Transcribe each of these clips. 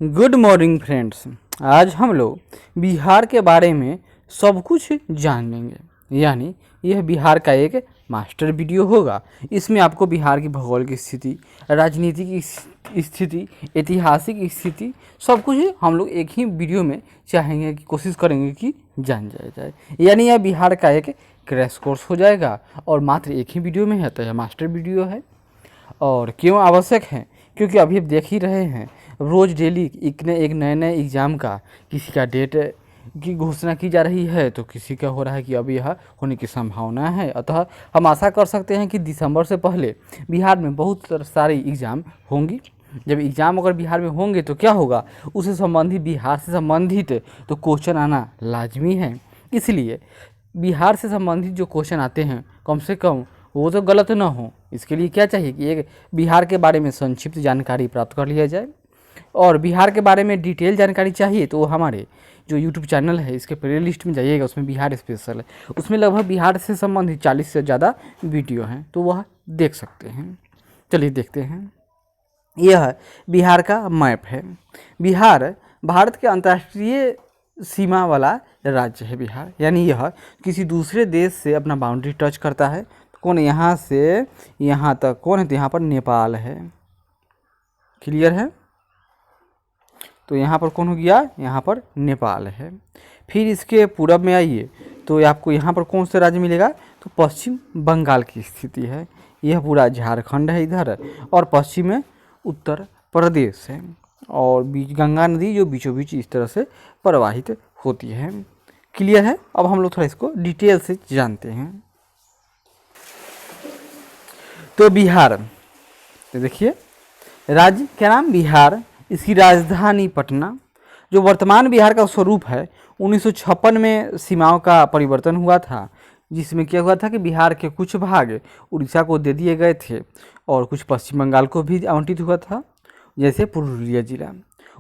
Good morning friends. आज हम लोग बिहार के बारे में सब कुछ जान लेंगे, यानी यह बिहार का एक मास्टर वीडियो होगा। इसमें आपको बिहार की भूगोल की स्थिति, राजनीति की स्थिति, ऐतिहासिक स्थिति सब कुछ हम लोग एक ही वीडियो में चाहेंगे कि कोशिश करेंगे कि जान जाए। यानी यह बिहार का एक क्रैश कोर्स हो जाएगा और मात्र एक ही वीडियो में है, तो यह मास्टर वीडियो है। और क्यों आवश्यक है? क्योंकि अभी आप देख ही रहे हैं, रोज़ डेली एक नए एग्ज़ाम का किसी का डेट की घोषणा की जा रही है, तो किसी का हो रहा है कि अभी यह होने की संभावना है। अतः हम आशा कर सकते हैं कि दिसंबर से पहले बिहार में बहुत सारे एग्ज़ाम होंगी। जब एग्ज़ाम अगर बिहार में होंगे तो क्या होगा, उससे संबंधित, बिहार से संबंधित तो क्वेश्चन आना लाजमी है। इसलिए बिहार से संबंधित जो क्वेश्चन आते हैं, कम से कम वो तो गलत ना हो। इसके लिए क्या चाहिए कि एक बिहार के बारे में संक्षिप्त जानकारी प्राप्त कर लिया जाए। और बिहार के बारे में डिटेल जानकारी चाहिए तो हमारे जो यूट्यूब चैनल है, इसके प्ले लिस्ट में जाइएगा, उसमें बिहार स्पेशल है। उसमें लगभग बिहार से संबंधित 40 से ज़्यादा वीडियो हैं, तो वह देख सकते हैं। चलिए देखते हैं। यह बिहार का मैप है। बिहार भारत के अंतर्राष्ट्रीय सीमा वाला राज्य है बिहार, यानी यह किसी दूसरे देश से अपना बाउंड्री टच करता है। कौन, यहाँ से यहाँ तक कौन है? तो यहाँ पर नेपाल है। क्लियर है? तो यहाँ पर कौन हो गया? यहाँ पर नेपाल है। फिर इसके पूरब में आइए तो आपको यहाँ पर कौन सा राज्य मिलेगा? तो पश्चिम बंगाल की स्थिति है। यह पूरा झारखंड है इधर, और पश्चिम में उत्तर प्रदेश है, और बीच गंगा नदी जो बीचों बीच इस तरह से प्रवाहित होती है। क्लियर है? अब हम लोग थोड़ा इसको डिटेल से जानते हैं। तो बिहार, तो देखिए, राज्य क्या नाम? बिहार। इसकी राजधानी पटना। जो वर्तमान बिहार का स्वरूप है, 1956 में सीमाओं का परिवर्तन हुआ था, जिसमें क्या हुआ था कि बिहार के कुछ भाग उड़ीसा को दे दिए गए थे और कुछ पश्चिम बंगाल को भी आवंटित हुआ था, जैसे पुरुलिया जिला।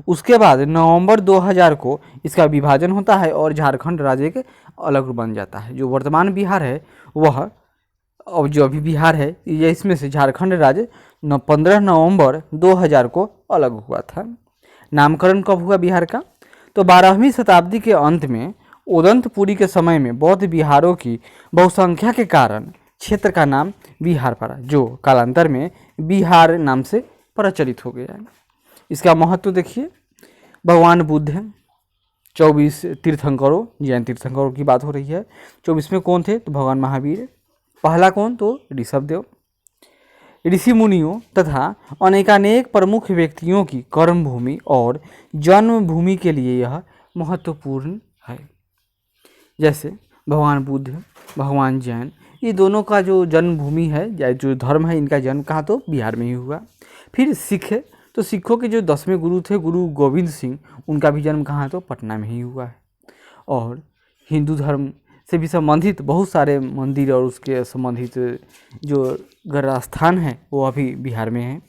उसके बाद नवंबर 2000 को इसका विभाजन होता है और झारखंड राज्य एक अलग बन जाता है। जो वर्तमान बिहार है वह, और जो अभी बिहार है, ये इसमें से झारखंड राज्य 15 नवंबर 2000 को अलग हुआ था। नामकरण कब हुआ बिहार का? तो 12वीं शताब्दी के अंत में उदंतपुरी के समय में बौद्ध बिहारों की बहुसंख्या के कारण क्षेत्र का नाम बिहार पड़ा, जो कालांतर में बिहार नाम से प्रचलित हो गया। इसका महत्व देखिए। भगवान बुद्ध है, 24 तीर्थंकरों, जैन तीर्थंकरों की बात हो रही है। 24 में कौन थे? तो भगवान महावीर। पहला कौन? तो ऋषभदेव। ऋषि मुनियों तथा अनेकानेक प्रमुख व्यक्तियों की कर्मभूमि और जन्मभूमि के लिए यह महत्वपूर्ण है। जैसे भगवान बुद्ध, भगवान जैन, ये दोनों का जो जन्मभूमि है या जो धर्म है, इनका जन्म कहाँ? तो बिहार में ही हुआ। फिर सिख है, तो सिखों के जो 10वें गुरु थे, गुरु गोविंद सिंह, उनका भी जन्म कहाँ? तो पटना में ही हुआ है। और हिंदू धर्म से भी संबंधित बहुत सारे मंदिर और उसके संबंधित जो गढ़ स्थान है वो अभी बिहार में है।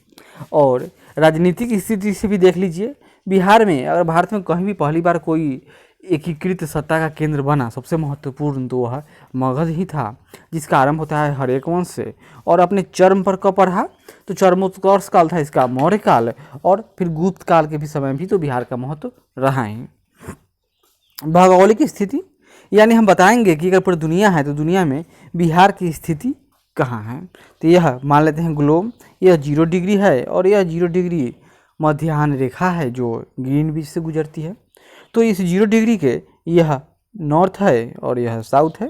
और राजनीतिक स्थिति से भी देख लीजिए, बिहार में अगर भारत में कहीं भी पहली बार कोई एकीकृत सत्ता का केंद्र बना, सबसे महत्वपूर्ण तो वह मगध ही था, जिसका आरंभ होता है हर्यक वंश से और अपने चरम पर कब पढ़ा? तो चरमोत्कर्ष काल था इसका, मौर्य काल, और फिर गुप्त काल के भी समय भी तो बिहार का महत्व रहा है। भौगोलिक स्थिति, यानी हम बताएंगे कि अगर पूरी दुनिया है तो दुनिया में बिहार की स्थिति कहाँ है। तो यह मान लेते हैं ग्लोब, यह 0 डिग्री है और यह 0 डिग्री मध्याह्न रेखा है जो ग्रीन बीच से गुजरती है। तो इस 0 डिग्री के यह नॉर्थ है और यह साउथ है।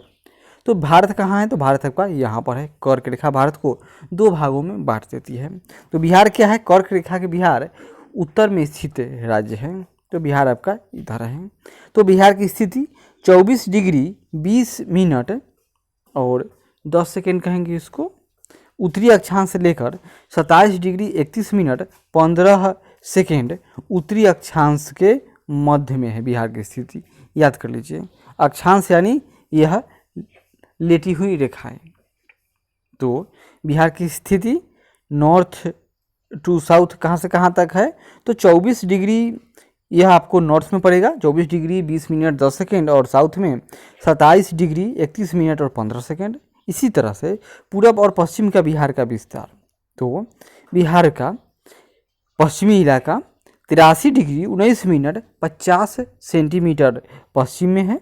तो भारत कहाँ है? तो भारत आपका यहाँ पर है। कर्क रेखा भारत को 2 भागों में बांट देती है। तो बिहार क्या है? कर्क रेखा के बिहार उत्तर में स्थित राज्य है, तो बिहार आपका इधर है। तो बिहार की स्थिति 24 डिग्री 20 मिनट और 10 सेकेंड कहेंगे इसको, उत्तरी अक्षांश से लेकर 27 डिग्री 31 मिनट 15 सेकेंड उत्तरी अक्षांश के मध्य में है बिहार की स्थिति। याद कर लीजिए, अक्षांश यानी यह लेटी हुई रेखा है। तो बिहार की स्थिति नॉर्थ टू साउथ कहाँ से कहाँ तक है? तो 24 डिग्री यह आपको नॉर्थ में पड़ेगा, 24 डिग्री 20 मिनट 10 सेकेंड, और साउथ में 27 डिग्री 31 मिनट और 15 सेकेंड। इसी तरह से पूरब और पश्चिम का बिहार का विस्तार, तो बिहार का पश्चिमी इलाका 83 डिग्री 19 मिनट 50 सेंटीमीटर पश्चिम में है।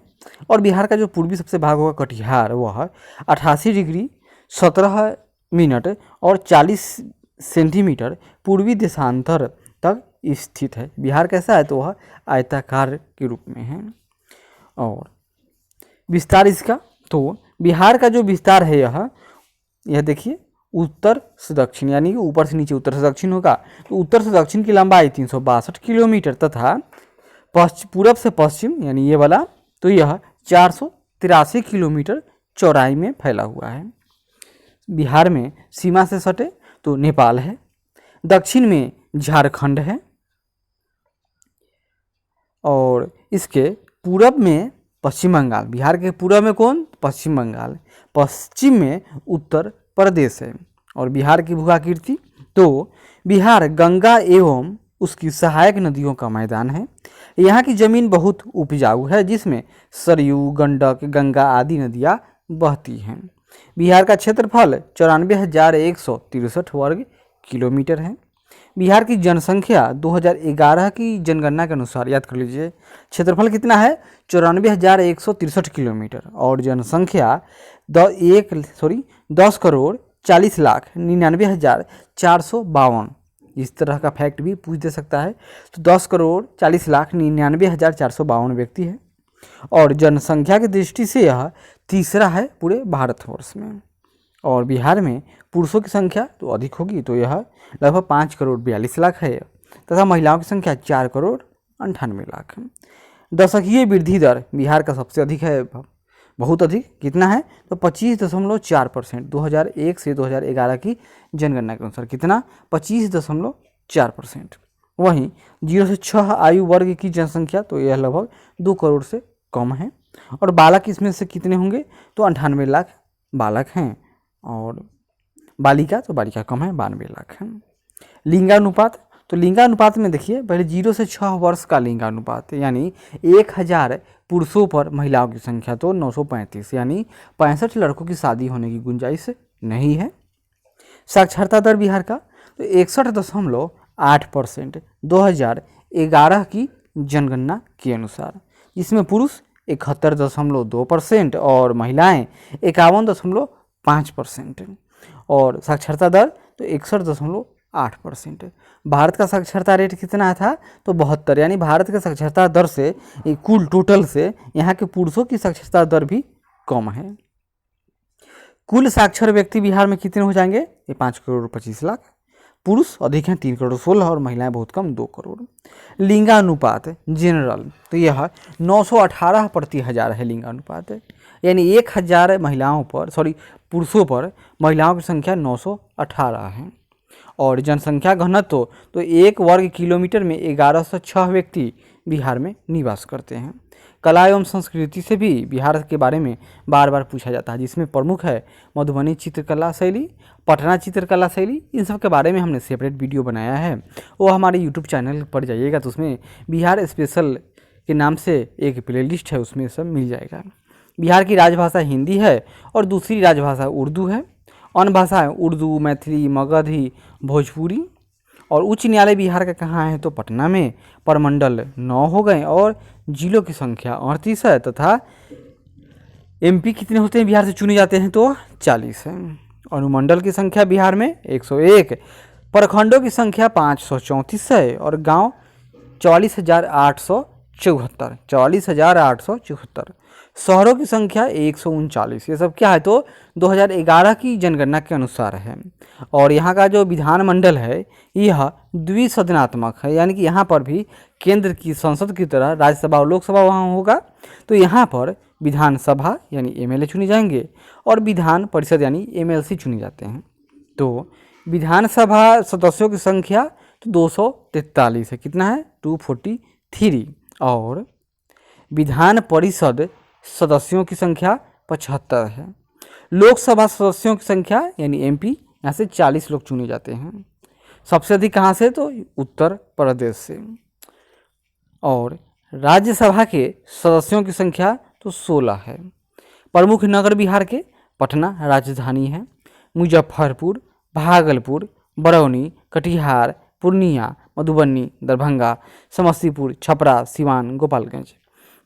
और बिहार का जो पूर्वी सबसे भाग होगा कटिहार, वह 88 डिग्री 17 मिनट और 40 सेंटीमीटर पूर्वी देशांतर तक स्थित है। बिहार कैसा है, तो वह आयताकार के रूप में है। और विस्तार इसका, तो बिहार का जो विस्तार है यह देखिए उत्तर से दक्षिण, यानी कि ऊपर से नीचे उत्तर से दक्षिण होगा, तो उत्तर से दक्षिण की लंबाई 362 किलोमीटर तथा पूरब से पश्चिम यानी ये वाला, तो यह 483 किलोमीटर चौड़ाई में फैला हुआ है। बिहार में सीमा से सटे तो नेपाल है, दक्षिण में झारखंड है, और इसके पूरब में पश्चिम बंगाल। बिहार के पूरब में कौन, पश्चिम बंगाल। पश्चिम में उत्तर प्रदेश है। और बिहार की भूआकृति, तो बिहार गंगा एवं उसकी सहायक नदियों का मैदान है। यहाँ की जमीन बहुत उपजाऊ है, जिसमें सरयू, गंडक, गंगा आदि नदियाँ बहती हैं। बिहार का क्षेत्रफल 94,163 वर्ग किलोमीटर है। बिहार की जनसंख्या 2011 की जनगणना के अनुसार, याद कर लीजिए, क्षेत्रफल कितना है, 94,163 किलोमीटर, और जनसंख्या 10,40,99,452। इस तरह का फैक्ट भी पूछ दे सकता है। तो 10,40,99,452 व्यक्ति है, और जनसंख्या की दृष्टि से यह तीसरा है पूरे भारतवर्ष में। और बिहार में पुरुषों की संख्या तो अधिक होगी, तो यह लगभग 5,42,00,000 है, तथा महिलाओं की संख्या 4,98,00,000 है। दशकीय वृद्धि दर बिहार का सबसे अधिक है, बहुत अधिक, कितना है, तो 25.4%। 2001 से 2011 की जनगणना के अनुसार कितना, 25.4%। वहीं 0 से 6 आयु वर्ग की जनसंख्या, तो यह लगभग 2 करोड़ से कम है। और बालक इसमें से कितने होंगे, तो 98,00,000 बालक हैं, और बालिका, तो बालिका कम है, 92,00,000 है। लिंगानुपात, तो लिंगानुपात में देखिए, पहले 0 से 6 वर्ष का लिंगानुपात, यानी 1000 पुरुषों पर महिलाओं की संख्या तो 935, यानी 65 लड़कों की शादी होने की गुंजाइश नहीं है। साक्षरता दर बिहार का, तो 61.8% 2011 की जनगणना के अनुसार, जिसमें पुरुष 71.2% और महिलाएं 51.5%। और साक्षरता दर तो 61.8%। भारत का साक्षरता रेट कितना था, तो 72, यानी भारत के साक्षरता दर से कुल टोटल से यहाँ के पुरुषों की साक्षरता दर भी कम है। कुल साक्षर व्यक्ति बिहार में कितने हो जाएंगे, ये 5,25,00,000। पुरुष अधिक हैं, 3,16,00,000, और महिलाएं बहुत कम, 2 करोड़। लिंगानुपात जनरल, तो यह 918 प्रति हजार है लिंगानुपात, यानी 1000 महिलाओं पर, पुरुषों पर महिलाओं की संख्या 918 है। और जनसंख्या घनत्व, तो 1 वर्ग किलोमीटर में 1106 व्यक्ति बिहार में निवास करते हैं। कला एवं संस्कृति से भी बिहार के बारे में बार बार पूछा जाता है, जिसमें प्रमुख है मधुबनी चित्रकला शैली, पटना चित्रकला शैली। इन सब के बारे में हमने सेपरेट वीडियो बनाया है, वो हमारे यूट्यूब चैनल पर जाइएगा तो उसमें बिहार स्पेशल के नाम से एक प्लेलिस्ट है, उसमें सब मिल जाएगा। बिहार की राजभाषा हिंदी है और दूसरी राजभाषा उर्दू है। अन्य भाषाएं उर्दू, मैथिली, मगधी, भोजपुरी। और उच्च न्यायालय बिहार का कहाँ है, तो पटना में। प्रमंडल 9 हो गए और जिलों की संख्या 38 है, तथा एमपी कितने होते हैं बिहार से चुने जाते हैं, तो 40 है। अनुमंडल की संख्या बिहार में 101, प्रखंडों की संख्या 534 है, और गांव 44,874, 44,874। शहरों की संख्या 139। ये सब क्या है, तो 2011 की जनगणना के अनुसार है। और यहाँ का जो विधानमंडल है यह द्विसदनात्मक है, यानी कि यहाँ पर भी केंद्र की संसद की तरह राज्यसभा और लोकसभा वहाँ होगा। तो यहाँ पर विधानसभा यानी एमएलए चुने जाएंगे और विधान परिषद यानी एमएलसी चुने जाते हैं। तो विधानसभा सदस्यों की संख्या तो 243 है, कितना है, 243। और विधान परिषद सदस्यों की संख्या 75 है। लोकसभा सदस्यों की संख्या यानी एमपी, यहाँ से 40 लोग चुने जाते हैं। सबसे अधिक कहाँ से, तो उत्तर प्रदेश से। और राज्यसभा के सदस्यों की संख्या तो 16 है। प्रमुख नगर बिहार के पटना राजधानी है, मुजफ्फरपुर, भागलपुर, बरौनी, कटिहार, पूर्णिया, मधुबनी, दरभंगा, समस्तीपुर, छपरा, सिवान, गोपालगंज।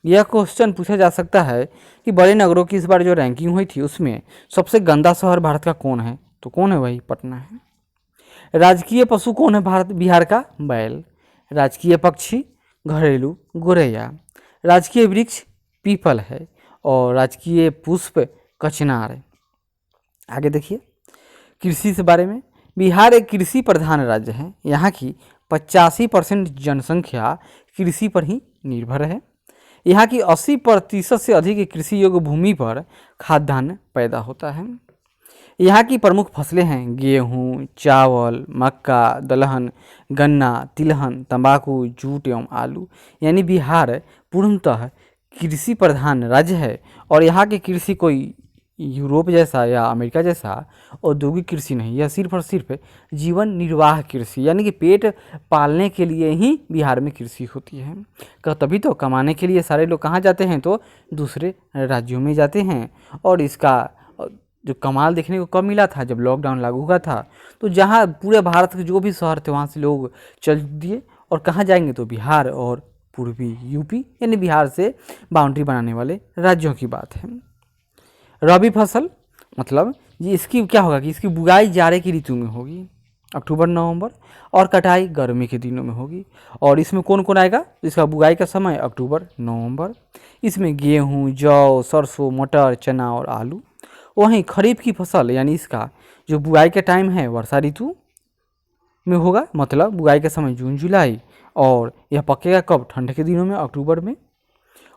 यह क्वेश्चन पूछा जा सकता है कि बड़े नगरों की इस बार जो रैंकिंग हुई थी उसमें सबसे गंदा शहर भारत का कौन है, तो कौन है, वही पटना है। राजकीय पशु कौन है भारत बिहार का, बैल। राजकीय पक्षी घरेलू गोरैया। राजकीय वृक्ष पीपल है और राजकीय पुष्प कचनार है। आगे देखिए कृषि से बारे में, बिहार एक कृषि प्रधान राज्य है। यहाँ की 85% जनसंख्या कृषि पर ही निर्भर है। यहाँ की 80% से अधिक कृषि योग्य भूमि पर खाद्यान्न पैदा होता है। यहाँ की प्रमुख फसलें हैं गेहूँ, चावल, मक्का, दलहन, गन्ना, तिलहन, तंबाकू, जूट एवं आलू। यानी बिहार पूर्णतः कृषि प्रधान राज्य है और यहाँ की कृषि कोई यूरोप जैसा या अमेरिका जैसा औद्योगिक कृषि नहीं, यह सिर्फ और सिर्फ जीवन निर्वाह कृषि यानी कि पेट पालने के लिए ही बिहार में कृषि होती है। तभी तो कमाने के लिए सारे लोग कहाँ जाते हैं, तो दूसरे राज्यों में जाते हैं। और इसका जो कमाल देखने को कब मिला था, जब लॉकडाउन लागू हुआ था, तो जहाँ पूरे भारत के जो भी शहर थे वहाँ से लोग चल दिए और कहाँ जाएंगे, तो बिहार और पूर्वी यूपी यानी बिहार से बाउंड्री बनाने वाले राज्यों की बात है। रबी फसल मतलब ये इसकी क्या होगा कि इसकी बुआई जाड़े की ऋतु में होगी, अक्टूबर नवंबर, और कटाई गर्मी के दिनों में होगी। और इसमें कौन कौन आएगा, इसका बुआई का समय अक्टूबर नवंबर। इसमें गेहूँ, जौ, सरसों, मटर, चना और आलू। वहीं खरीफ की फसल यानी इसका जो बुआई का टाइम है वर्षा ऋतु में होगा, मतलब बुआई का समय जून जुलाई, और यह पकेगा कब, ठंड के दिनों में, अक्टूबर में।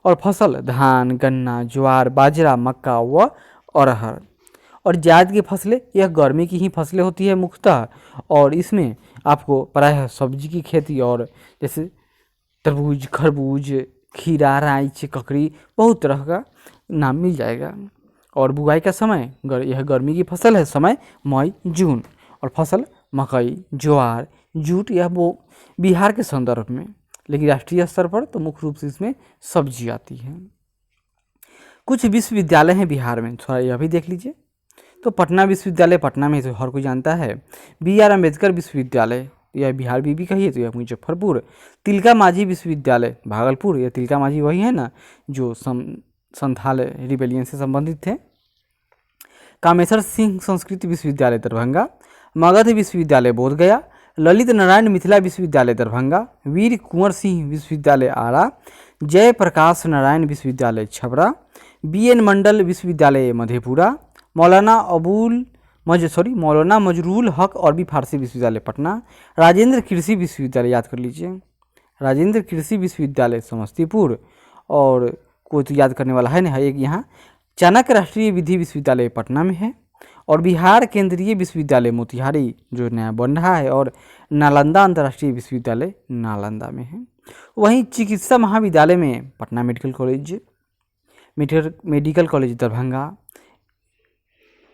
और फसल धान, गन्ना, ज्वार, बाजरा, मक्का व अरहर। और जायद की फसलें यह गर्मी की ही फसलें होती है मुख्यतः, और इसमें आपको प्रायः सब्जी की खेती और जैसे तरबूज, खरबूज, खीरा, राइच, ककड़ी, बहुत तरह का नाम मिल जाएगा। और बुआई का समय यह गर्मी की फसल है, समय मई जून। और फसल मकई, ज्वार, जूट, यह वो बिहार के संदर्भ में, लेकिन राष्ट्रीय स्तर पर तो मुख्य रूप से इसमें सब्जी आती है। कुछ विश्वविद्यालय हैं बिहार में, थोड़ा यह भी देख लीजिए। तो पटना विश्वविद्यालय पटना में तो हर कोई जानता है। BR अम्बेडकर विश्वविद्यालय, यह बिहार भी कहिए तो यह मुजफ्फरपुर। तिलका मांझी विश्वविद्यालय भागलपुर, यह तिलका मांझी वही है ना जो संथाल रिबेलियन से संबंधित थे। कामेश्वर सिंह संस्कृत विश्वविद्यालय दरभंगा। मगध विश्वविद्यालय बोधगया। ललित नारायण मिथिला विश्वविद्यालय दरभंगा। वीर कुंवर सिंह विश्वविद्यालय आरा। जयप्रकाश नारायण विश्वविद्यालय छपरा। BN मंडल विश्वविद्यालय मधेपुरा। मौलाना मजरूल हक अरबी फारसी विश्वविद्यालय पटना। राजेंद्र कृषि विश्वविद्यालय, याद कर लीजिए, राजेंद्र कृषि विश्वविद्यालय समस्तीपुर। और कोई तो याद करने वाला है ना, एक यहाँ चाणक्य राष्ट्रीय विधि विश्वविद्यालय पटना में है। और बिहार केंद्रीय विश्वविद्यालय मोतिहारी जो नया बन रहा है, और नालंदा अंतर्राष्ट्रीय विश्वविद्यालय नालंदा में है। वहीं चिकित्सा महाविद्यालय में Patna medical college Darbhanga,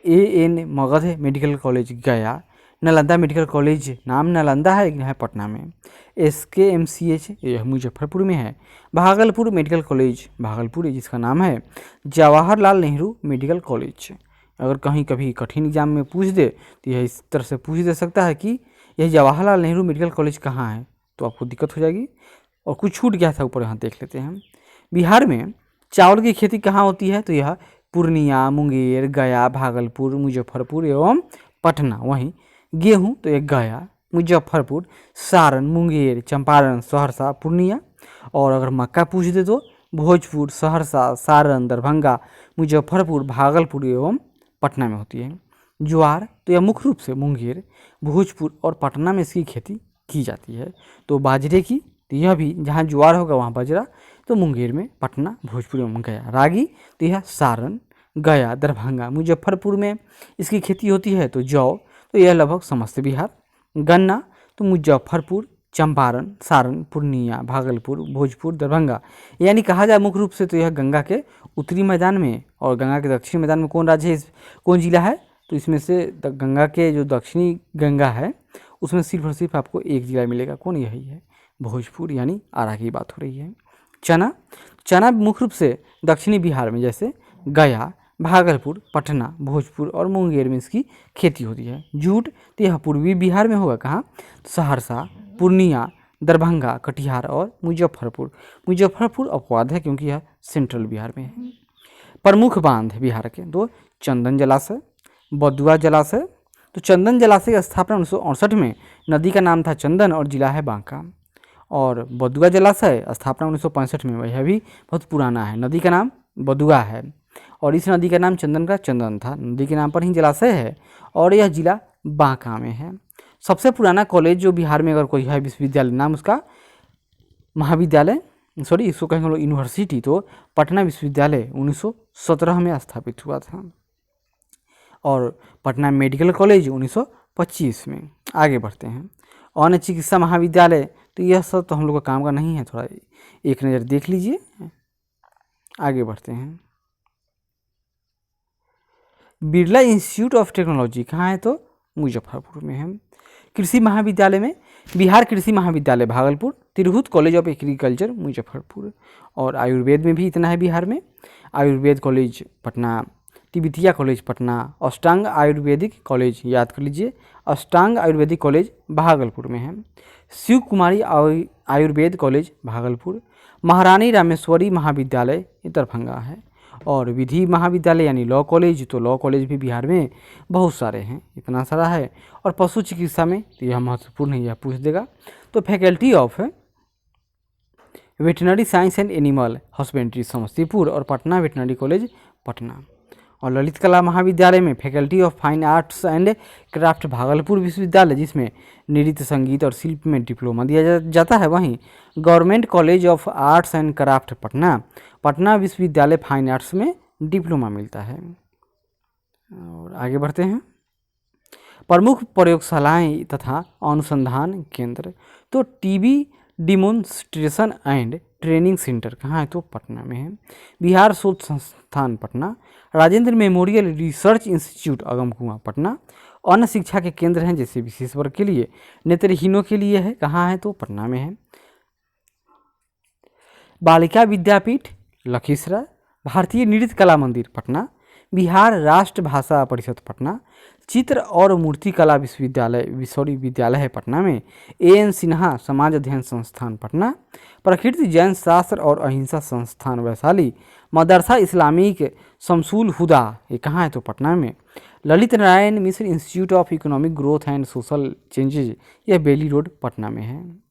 AN Magadh medical college गया, नालंदा मेडिकल कॉलेज नाम नालंदा है, है पटना में। SKMCH यह मुजफ्फरपुर में है। भागलपुर मेडिकल कॉलेज भागलपुर, जिसका नाम है जवाहरलाल नेहरू मेडिकल कॉलेज। अगर कहीं कभी कठिन एग्जाम में पूछ दे तो यह इस तरह से पूछ दे सकता है कि यह जवाहरलाल नेहरू मेडिकल कॉलेज कहाँ है, तो आपको दिक्कत हो जाएगी। और कुछ छूट गया था ऊपर, यहाँ देख लेते हैं। बिहार में चावल की खेती कहाँ होती है, तो यह पूर्णिया, मुंगेर, गया, भागलपुर, मुजफ्फरपुर एवं पटना। वहीं गेहूँ तो यह गया, मुजफ्फरपुर, सारण, मुंगेर, चंपारण, सहरसा, पूर्णिया। और अगर मक्का पूछ दे तो भोजपुर, सहरसा, सारण, दरभंगा, मुजफ्फरपुर, भागलपुर एवं पटना में होती है। ज्वार तो यह मुख्य रूप से मुंगेर, भोजपुर और पटना में इसकी खेती की जाती है। तो बाजरे की तो यह भी जहाँ ज्वार होगा वहाँ बाजरा, तो मुंगेर में, पटना, भोजपुर एवं गया। रागी तो यह सारण, गया, दरभंगा, मुजफ्फरपुर में इसकी खेती होती है। तो जौ तो यह लगभग समस्त बिहार। गन्ना तो मुजफ्फरपुर, चंपारण, सारण, पूर्णिया, भागलपुर, भोजपुर, दरभंगा। यानी कहा जाए मुख्य रूप से तो यह गंगा के उत्तरी मैदान में और गंगा के दक्षिणी मैदान में कौन राज्य है, कौन जिला है, तो इसमें से गंगा के जो दक्षिणी गंगा है उसमें सिर्फ और सिर्फ आपको एक जिला मिलेगा, कौन, यही है भोजपुर, यानी आरा की बात हो रही है। चना मुख्य रूप से दक्षिणी बिहार में जैसे गया, भागलपुर, पटना, भोजपुर और मुंगेर में इसकी खेती होती है। जूट तो यह पूर्वी बिहार में होगा, कहाँ? सहरसा, पूर्णिया, दरभंगा, कटिहार और मुजफ्फरपुर। मुजफ्फरपुर अपवाद है क्योंकि यह सेंट्रल बिहार में है। प्रमुख बांध बिहार के दो, चंदन जलाशय, बदुआ जलाशय। तो चंदन जलाशय की स्थापना 1968 में, नदी का नाम था चंदन और जिला है बांका। और बदुआ जलाशय स्थापना 1965 में, वह भी बहुत पुराना है, नदी का नाम बदुआ है और इस नदी का नाम चंदन का चंदन था, नदी के नाम पर ही जलाशय है और यह जिला बांका में है। सबसे पुराना कॉलेज जो बिहार में अगर कोई है विश्वविद्यालय, नाम उसका महाविद्यालय, सॉरी इसको कहेंगे लोग यूनिवर्सिटी, तो पटना विश्वविद्यालय 1917 में स्थापित हुआ था और पटना मेडिकल कॉलेज 1925 में। आगे बढ़ते हैं। अन्य चिकित्सा महाविद्यालय, तो यह सब तो हम लोग का काम का नहीं है, थोड़ा एक नज़र देख लीजिए। आगे बढ़ते हैं। बिरला इंस्टीट्यूट ऑफ टेक्नोलॉजी कहाँ है? तो मुजफ्फरपुर में है। कृषि महाविद्यालय में बिहार कृषि महाविद्यालय Bhagalpur, Tirhut college of agriculture Muzaffarpur. और आयुर्वेद में भी इतना है बिहार में, आयुर्वेद कॉलेज पटना, तिब्बतिया कॉलेज पटना, अष्टांग आयुर्वेदिक कॉलेज याद कर लीजिए, अष्टांग आयुर्वेदिक कॉलेज भागलपुर में है। शिव कुमारी आयुर्वेद कॉलेज भागलपुर। महारानी रामेश्वरी महाविद्यालय दरभंगा है। और विधि महाविद्यालय यानी लॉ कॉलेज, तो लॉ कॉलेज भी बिहार में बहुत सारे हैं, इतना सारा है। और पशु चिकित्सा में तो यह महत्वपूर्ण है, यह पूछ देगा। तो faculty of veterinary science and animal husbandry Samastipur और पटना वेटनरी कॉलेज पटना। और ललित कला महाविद्यालय में faculty of fine arts and craft Bhagalpur विश्वविद्यालय, जिसमें नृत्य संगीत और शिल्प में डिप्लोमा दिया जाता है। वहीं government college of arts and craft Patna, Patna विश्वविद्यालय फाइन आर्ट्स में डिप्लोमा मिलता है। और आगे बढ़ते हैं। प्रमुख प्रयोगशालाएं तथा अनुसंधान केंद्र, तो TB demonstration and training centre कहाँ है? तो पटना में है। बिहार शोध संस्थान Patna, Rajendra memorial research institute Agamkuan Patna. अन्य शिक्षा के केंद्र हैं जैसे विशेष वर्ग के लिए, नेत्रहीनों के लिए है, कहाँ है? तो पटना में है। बालिका विद्यापीठ लखीसराय, भारतीय नृत्य कला मंदिर पटना, बिहार राष्ट्र भाषा परिषद पटना, चित्र और मूर्ति कला विश्वविद्यालय है पटना में। एएन सिन्हा समाज अध्ययन संस्थान पटना, प्रकृति जैन शास्त्र और अहिंसा संस्थान वैशाली, मदरसा इस्लामिक शमसुल हुदा, ये कहाँ है? तो पटना में। Lalit Narayan Mishra institute of economic growth and social changes, यह बेली रोड पटना में है।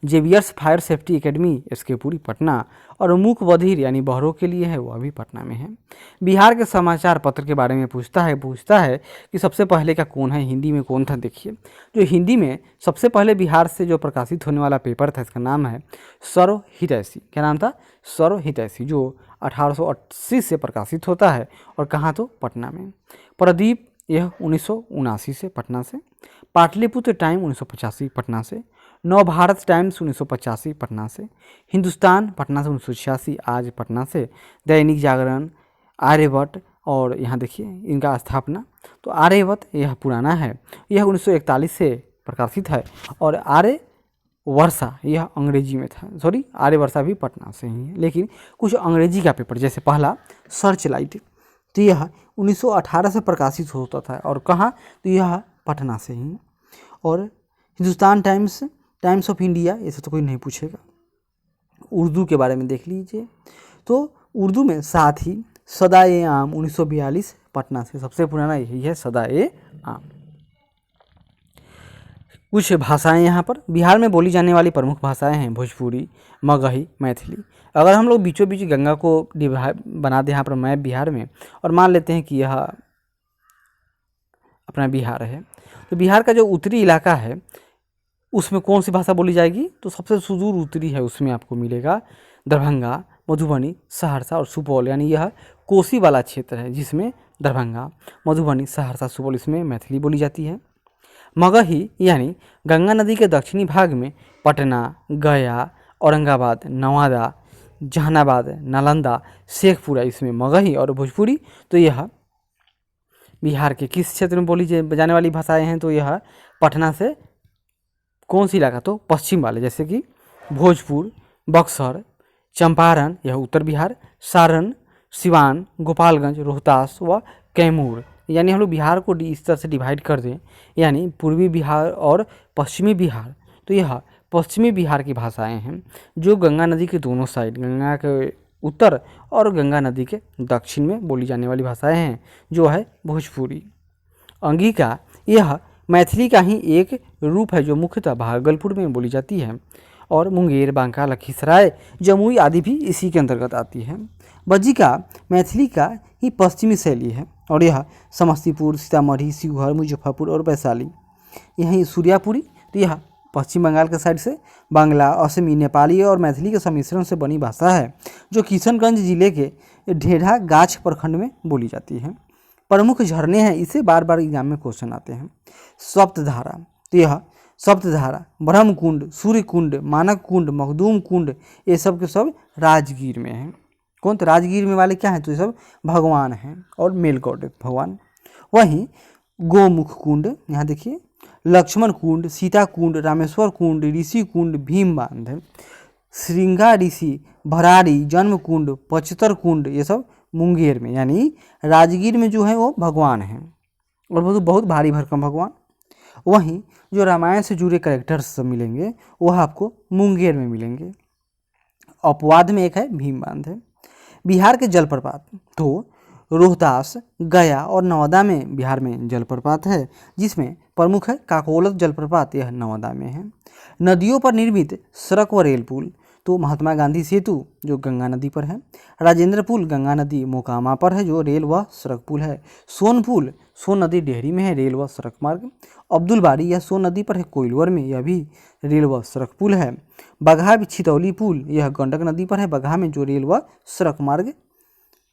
जेवियर्स फायर सेफ्टी एकेडमी इसके पूरी पटना। और मूक बधिर यानी बहरों के लिए है, वह भी पटना में है। बिहार के समाचार पत्र के बारे में पूछता है कि सबसे पहले का कौन है, हिंदी में कौन था? देखिए, जो हिंदी में सबसे पहले बिहार से जो प्रकाशित होने वाला पेपर था, इसका नाम है सर्व हितैषी। क्या नाम था? सर्व हितैषी, जो 1880 से प्रकाशित होता है और कहाँ? तो पटना में। प्रदीप, यह 1979 से पटना से। पाटलिपुत्र टाइम 1985 पटना से। नवभारत टाइम्स 1985 पटना से। हिंदुस्तान पटना से 1986, आज पटना से। दैनिक जागरण, आर्यभट्ट, और यहाँ देखिए इनका स्थापना, तो आर्यभट्ट यह पुराना है, यह 1941 से प्रकाशित है। और आर्यवर्षा यह अंग्रेजी में था, सॉरी आर्यवर्षा भी पटना से ही है, लेकिन कुछ अंग्रेजी का पेपर जैसे पहला सर्च लाइट, तो यह 1918 से प्रकाशित होता था और कहाँ? तो यह पटना से ही। और Hindustan times, times of India, ऐसा तो कोई नहीं पूछेगा। उर्दू के बारे में देख लीजिए, तो उर्दू में साथ ही सदा-ए आम 1942 पटना से, सबसे पुराना यही है सदा-ए आम। कुछ भाषाएं यहाँ पर बिहार में बोली जाने वाली प्रमुख भाषाएं हैं भोजपुरी, मगही, मैथिली। अगर हम लोग बीचों बीच गंगा को बना दें यहाँ पर मैप बिहार में और मान लेते हैं कि यह अपना बिहार है, तो बिहार का जो उत्तरी इलाका है उसमें कौन सी भाषा बोली जाएगी? तो सबसे सुदूर उत्तरी है, उसमें आपको मिलेगा दरभंगा, मधुबनी, सहरसा और सुपौल, यानी यह कोसी वाला क्षेत्र है जिसमें दरभंगा, मधुबनी, सहरसा, सुपौल, इसमें मैथिली बोली जाती है। मगही यानी गंगा नदी के दक्षिणी भाग में पटना, गया, औरंगाबाद, नवादा, जहानाबाद, नालंदा, शेखपुरा, इसमें मगही। और भोजपुरी, तो यह बिहार के किस क्षेत्र में बोली जाने वाली भाषाएं हैं? तो यह पटना से कौन सी इलाका? तो पश्चिम वाले, जैसे कि भोजपुर, बक्सर, चंपारण, यह उत्तर बिहार, सारण, सिवान, गोपालगंज, रोहतास व कैमूर। यानी हम लोग बिहार को इस तरह से डिवाइड कर दें, यानी पूर्वी बिहार और पश्चिमी बिहार। तो यह पश्चिमी बिहार की भाषाएं हैं जो गंगा नदी के दोनों साइड, गंगा के उत्तर और गंगा नदी के दक्षिण में बोली जाने वाली भाषाएं हैं, जो है भोजपुरी। अंगिका यह मैथिली का ही एक रूप है जो मुख्यतः भागलपुर में बोली जाती है, और मुंगेर, बांका, लखीसराय, जमुई आदि भी इसी के अंतर्गत आती है। बज्जिका मैथिली का ही पश्चिमी शैली है और यह समस्तीपुर, सीतामढ़ी, शिवहर, मुजफ्फरपुर और वैशाली, यहीं सूर्यापुरी, तो यह पश्चिम बंगाल के साइड से बांग्ला, असमी, नेपाली और मैथिली के सम्मिश्रण से बनी भाषा है जो किशनगंज जिले के ढेढ़ा गाछ प्रखंड में बोली जाती है। प्रमुख झरने हैं, इसे बार बार एग्जाम में क्वेश्चन आते हैं। सप्तधारा, तो यह सप्तधारा ब्रह्मकुंड, सूर्यकुंड, मानक कुंड, मखदूम कुंड, ये सब के सब राजगीर में हैं। कौन? तो राजगीर में वाले क्या हैं? तो ये सब भगवान हैं और मेल गॉड भगवान। वहीं गोमुख कुंड, यहाँ देखिए, लक्ष्मण कुंड, सीता कुंड, रामेश्वर कुंड, ऋषि कुंड, भीम बांध, श्रृंगा ऋषि, भरारी, जन्म कुंड, पचतर कुंड, ये सब मुंगेर में, यानी राजगीर में जो है वो भगवान हैं और बहुत बहुत भारी भरकम भगवान। वहीं जो रामायण से जुड़े कैरेक्टर्स सब मिलेंगे वह आपको मुंगेर में मिलेंगे। अपवाद में एक है भीम बांध है। बिहार के जलप्रपात, तो रोहतास, गया और नवादा में बिहार में जलप्रपात है, जिसमें प्रमुख है काकोलत जलप्रपात, यह नवादा में है। नदियों पर निर्मित सड़क व रेल पुल, तो महात्मा गांधी सेतु जो गंगा नदी पर है, राजेंद्र पुल गंगा नदी मोकामा पर है जो रेल व सड़क पुल है, सोन पुल सोन नदी डेहरी में है रेल व सड़क मार्ग, अब्दुल बारी यह सोन नदी पर है कोइलवर में, यह भी रेल व सड़क पुल है। बगहा छितौली पुल यह गंडक नदी पर है बगहा में, जो रेल व सड़क मार्ग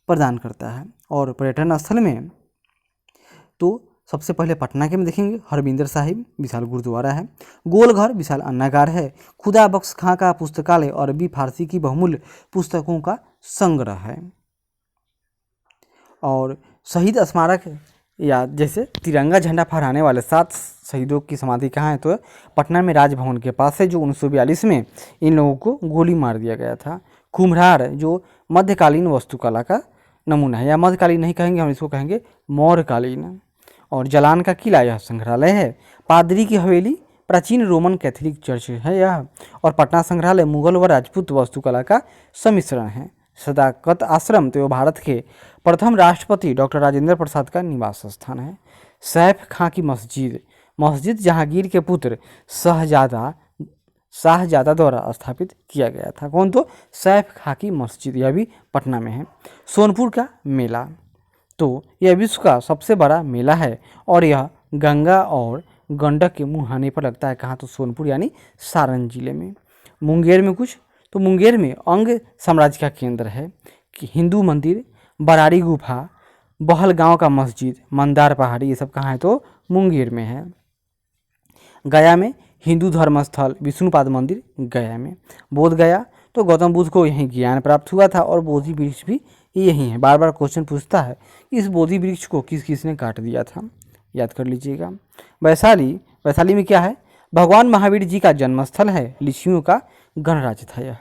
प्रदान करता है। और पर्यटन स्थल में तो सबसे पहले पटना के में देखेंगे हरमिंदर साहिब, विशाल गुरुद्वारा है, गोलघर विशाल अन्नागार है, खुदा बख्श खां का पुस्तकालय अरबी फारसी की बहुमूल्य पुस्तकों का संग्रह है। और शहीद स्मारक या जैसे तिरंगा झंडा फहराने वाले 7 शहीदों की समाधि कहाँ है? तो पटना में राजभवन के पास है, जो 1942 में इन लोगों को गोली मार दिया गया था। कुम्हरार जो मध्यकालीन वास्तुकला का नमूना है, या मध्यकालीन नहीं कहेंगे हम, इसको कहेंगे मौर्यकालीन। और जलान का किला यह संग्रहालय है। पादरी की हवेली प्राचीन रोमन कैथोलिक चर्च है यह। और पटना संग्रहालय मुगल व राजपूत वास्तुकला का सम्मिश्रण है। सदाकत आश्रम तो भारत के प्रथम राष्ट्रपति डॉक्टर राजेंद्र प्रसाद का निवास स्थान है। सैफ खां की मस्जिद, मस्जिद जहांगीर के पुत्र शाहजादा द्वारा स्थापित किया गया था। कौन? तो सैफ खां की मस्जिद, यह भी पटना में है। सोनपुर का मेला, तो यह विश्व का सबसे बड़ा मेला है और यह गंगा और गंडक के मुहाने पर लगता है। कहाँ? तो सोनपुर यानी सारण जिले में। मुंगेर में कुछ, तो मुंगेर में अंग साम्राज्य का केंद्र है कि हिंदू मंदिर, बरारी गुफा, बहल गांव का मस्जिद, मंदार पहाड़ी, ये सब कहाँ है? तो मुंगेर में है। गया में हिंदू धर्मस्थल विष्णुपाद मंदिर गया में। बोध गया, तो गौतम बुद्ध को यहीं ज्ञान प्राप्त हुआ था और बोधि वृक्ष भी यही है। बार बार क्वेश्चन पूछता है इस बोधि वृक्ष को किस किसने काट दिया था, याद कर लीजिएगा। वैशाली, वैशाली में क्या है? भगवान महावीर जी का जन्मस्थल है, ऋषियों का गणराज्य था यह।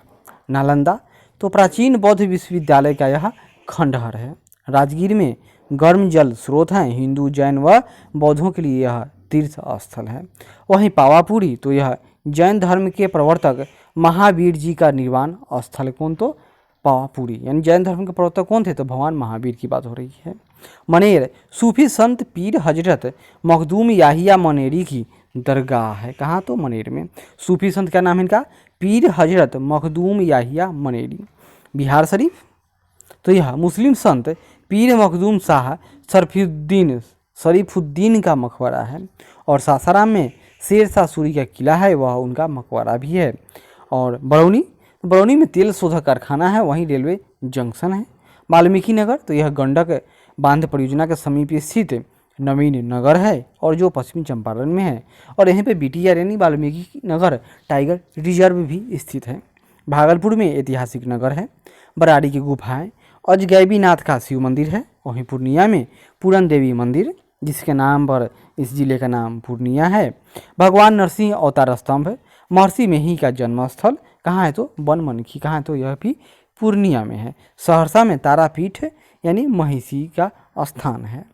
नालंदा, तो प्राचीन बौद्ध विश्वविद्यालय का यह खंडहर है। राजगीर में गर्म जल स्रोत हैं, हिंदू, जैन व बौद्धों के लिए यह तीर्थ स्थल है। वहीं पावापुरी, तो यह जैन धर्म के प्रवर्तक महावीर जी का निर्वाण स्थल। कौन? तो पावापुरी, यानी जैन धर्म के प्रवर्तक कौन थे? तो भगवान महावीर की बात हो रही है। मनेर, सूफी संत पीर हजरत मखदूम याहिया मनेरी की दरगाह है। कहाँ? तो मनेर में। सूफी संत का नाम है इनका पीर हजरत मखदूम याहिया मनेरी। बिहार शरीफ, तो यह मुस्लिम संत पीर मखदूम शाह शरीफुद्दीन का मकबरा है। और सासाराम में शेर शाह सूरी का किला है, वह उनका मकबरा भी है। और बरौनी, बरौनी में तेल शोधक कारखाना है, वहीं रेलवे जंक्शन है। वाल्मीकि नगर, तो यह गंडक बांध परियोजना के समीप स्थित नवीन नगर है और जो पश्चिमी चंपारण में है। और यहीं पे BTR यानी वाल्मीकि नगर टाइगर रिजर्व भी स्थित है। भागलपुर में ऐतिहासिक नगर है। बराड़ी की गुफाएं, अजगैबीनाथ का शिव मंदिर है। वहीं पूर्णिया में पूरन देवी मंदिर, जिसके नाम पर इस जिले का नाम पूर्णिया है। भगवान नरसिंह अवतार स्तंभ, महर्षि मेही का जन्मस्थल कहाँ है? तो बनमनखी। कहाँ है? तो यह भी पूर्णिया में है। सहरसा में तारापीठ यानी महिषी का स्थान है।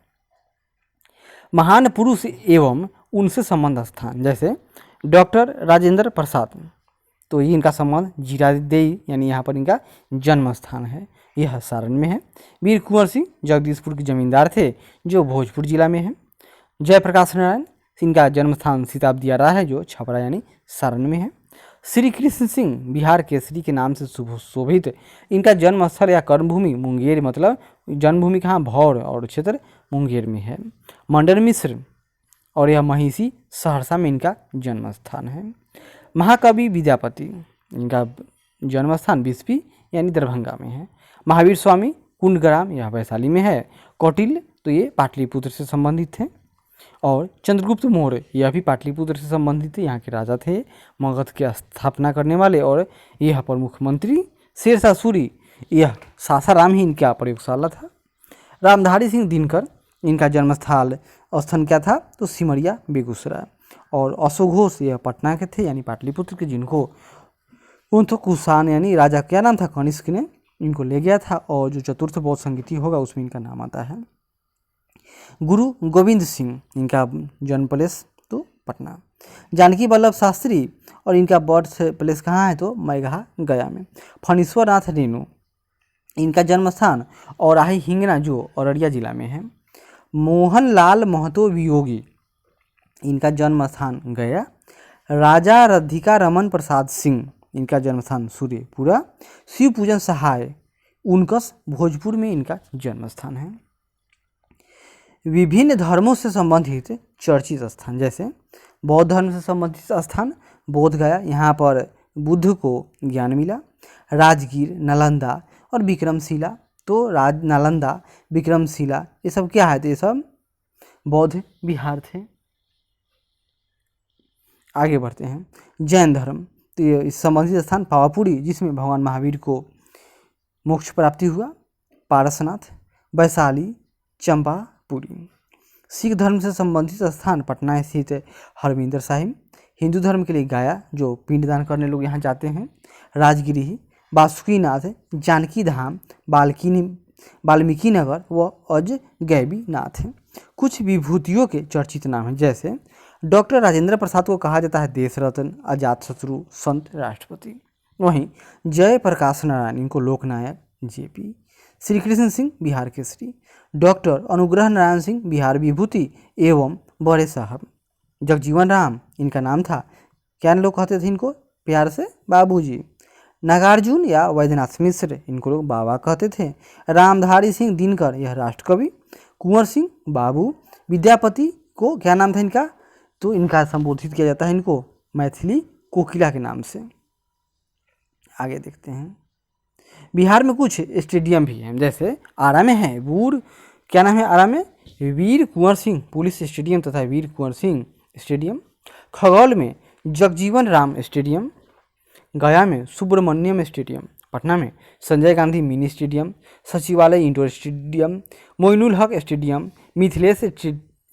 महान पुरुष एवं उनसे संबंध स्थान, जैसे डॉक्टर राजेंद्र प्रसाद, तो ये इनका संबंध जीरादेई यानी यहाँ पर इनका जन्म स्थान है, यह सारण में है। वीर कुंवर सिंह जगदीशपुर के जमींदार थे जो भोजपुर जिला में है। जयप्रकाश नारायण इनका जन्म स्थान सीताब्दियारा है जो छपरा यानी सारण में है। श्री कृष्ण सिंह बिहार केसरी के नाम से शोभित, इनका जन्म स्थल या कर्मभूमि मुंगेर, मतलब जन्मभूमि कहाँ भौर और क्षेत्र मुंगेर में है। मंडन मिश्र और यह महिषी सहरसा में इनका जन्म स्थान है। महाकवि विद्यापति, इनका जन्म स्थान बिस्फी यानी दरभंगा में है। महावीर स्वामी कुंडग्राम, यह वैशाली में है। कौटिल्य, तो ये पाटलिपुत्र से संबंधित थे। और चंद्रगुप्त मौर्य, यह भी पाटलिपुत्र से संबंधित थे, यहाँ के राजा थे, मगध की स्थापना करने वाले। और यह प्रमुख मंत्री शेरशाह सूरी, यह सासाराम ही इनका प्रयोगशाला था। रामधारी सिंह दिनकर, इनका जन्मस्थल स्थान क्या था, तो सिमरिया बेगूसराय। और अशोक घोष, यह पटना के थे यानी पाटलिपुत्र के, जिनको उनको कुषाण यानी राजा क्या नाम था, कनिष्क ने इनको ले गया था। और जो चतुर्थ बौद्ध संगीति होगा उसमें इनका नाम आता है। गुरु गोविंद सिंह, इनका जन्म प्लेस तो पटना। जानकी वल्लभ शास्त्री और इनका बर्थ प्लेस कहाँ है, तो मैघा गया में। फणीश्वर नाथ रेणु, इनका जन्म स्थान औराही हिंगना जो अररिया जिला में है। मोहनलाल महतो वियोगी, इनका जन्म स्थान गया। राजा राधिका रमन प्रसाद सिंह, इनका जन्म स्थान सूर्यपुरा। शिव पूजन सहाय उनकस, भोजपुर में इनका जन्म स्थान है। विभिन्न धर्मों से संबंधित चर्चित स्थान, जैसे बौद्ध धर्म से संबंधित स्थान बोध गया, यहाँ पर बुद्ध को ज्ञान मिला। राजगीर, नालंदा और विक्रमशिला, तो नालंदा विक्रमशिला ये सब क्या है, तो ये सब बौद्ध विहार थे। आगे बढ़ते हैं। जैन धर्म, तो ये इस संबंधित स्थान पावापुरी, जिसमें भगवान महावीर को मोक्ष प्राप्ति हुआ। पारसनाथ, वैशाली, चंपापुरी। सिख धर्म से संबंधित स्थान पटना स्थित हरमिंदर साहिब। हिंदू धर्म के लिए गया, जो पिंडदान करने लोग यहाँ जाते हैं। राजगिरी, वासुकीनाथ, जानकी धाम, वाल्मीकि नगर व अजगैबी नाथ। कुछ विभूतियों के चर्चित नाम हैं, जैसे डॉक्टर राजेंद्र प्रसाद को कहा जाता है देश रत्न, अजातशत्रु, संत, राष्ट्रपति। वहीं जयप्रकाश नारायण, इनको लोकनायक, जेपी। श्री कृष्ण सिंह बिहार केसरी। डॉक्टर अनुग्रह नारायण सिंह बिहार विभूति एवं बड़े साहब। जगजीवन राम, इनका नाम था, क्या लोग कहते थे इनको प्यार से, बाबूजी। नागार्जुन या वैद्यनाथ मिश्र, इनको लोग बाबा कहते थे। रामधारी सिंह दिनकर, यह राष्ट्रकवि। कुंवर सिंह बाबू। विद्यापति को क्या नाम था इनका, तो इनका संबोधित किया जाता है इनको मैथिली कोकिला के नाम से। आगे देखते हैं। बिहार में कुछ स्टेडियम भी हैं, जैसे आरा में है क्या नाम है आरा में, वीर कुंवर सिंह पुलिस स्टेडियम तथा वीर कुंवर सिंह स्टेडियम। खगौल में जगजीवन राम स्टेडियम। गया में सुब्रमण्यम स्टेडियम। पटना में संजय गांधी मिनी स्टेडियम, सचिवालय indoor stadium, Moinul Haq stadium, Mithilesh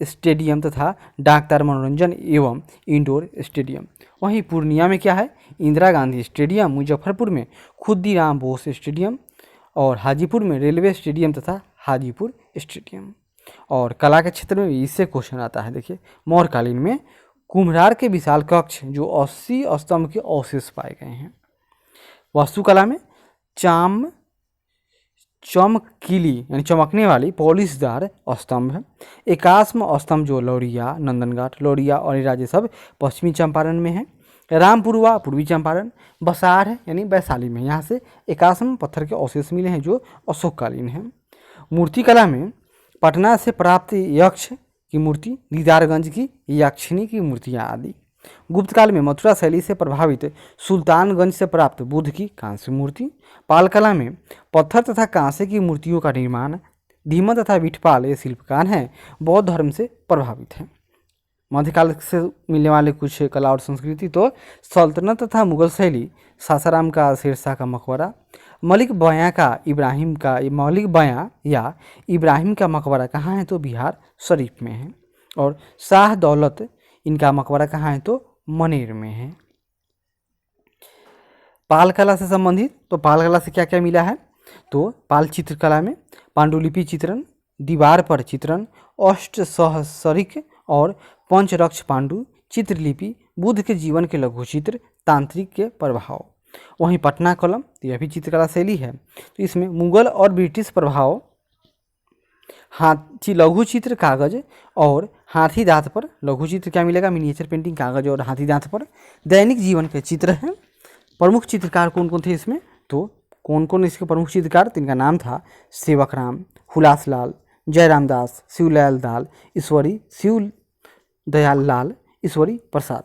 stadium तथा डाकतार मनोरंजन एवं इंडोर स्टेडियम। वहीं पूर्णिया में क्या है, इंदिरा गांधी स्टेडियम। मुजफ्फरपुर में खुद्दीराम बोस स्टेडियम और हाजीपुर में रेलवे स्टेडियम तथा हाजीपुर स्टेडियम। और कला के क्षेत्र में इससे क्वेश्चन आता है, देखिए मौर्यकालीन में कुम्हरार के विशाल कक्ष जो 80 स्तंभ के अवशेष पाए गए हैं। वास्तुकला में चमकीली यानी चमकने वाली पॉलिशदार स्तंभ है। 81वां स्तंभ जो लौरिया, नंदनघाट, लौरिया और ये सब पश्चिमी चंपारण में है। रामपुरवा पूर्वी चंपारण। बसार है यानी वैशाली में, यहाँ से 81वां पत्थर के अवशेष मिले हैं जो अशोककालीन है। मूर्तिकला में पटना से प्राप्त यक्ष की मूर्ति, दीदारगंज की यक्षिणी की मूर्तियाँ आदि। गुप्त काल में मथुरा शैली से प्रभावित सुल्तानगंज से प्राप्त बुद्ध की कांस्य मूर्ति। पाल कला में पत्थर तथा कांसे की मूर्तियों का निर्माण। धीमन तथा विठपाल ये शिल्पकार हैं, बौद्ध धर्म से प्रभावित हैं। मध्यकाल से मिलने वाले कुछ कला और संस्कृति, तो सल्तनत तथा मुगल शैली, सासाराम का शेरशाह का मकबरा, मलिक बयां या इब्राहिम का मकबरा कहाँ है, तो बिहार शरीफ में है। और शाह दौलत इनका मकबरा कहाँ है, तो मनेर में है। पाल कला से संबंधित, तो पाल कला से क्या क्या मिला है, तो पाल चित्रकला में पांडुलिपि चित्रण, दीवार पर चित्रण, अष्ट सहस्रिक और पंचरक्ष पांडु, चित्रलिपि, बुद्ध के जीवन के लघु चित्र, तांत्रिक के प्रभाव। वहीं पटना कलम, यह भी चित्रकला शैली है, तो इसमें मुगल और ब्रिटिश प्रभाव, हाथी लघु चित्र कागज और हाथी दांत पर, लघु चित्र क्या मिलेगा, मिनिएचर पेंटिंग कागज और हाथी दांत पर, दैनिक जीवन के चित्र हैं। प्रमुख चित्रकार कौन कौन थे इसमें, तो कौन कौन इसके प्रमुख चित्रकार, तो इनका नाम था सेवक राम, हुलास लाल, जयराम दास, शिवलाल दाल ईश्वरी, शिव दयाल लाल ईश्वरी प्रसाद।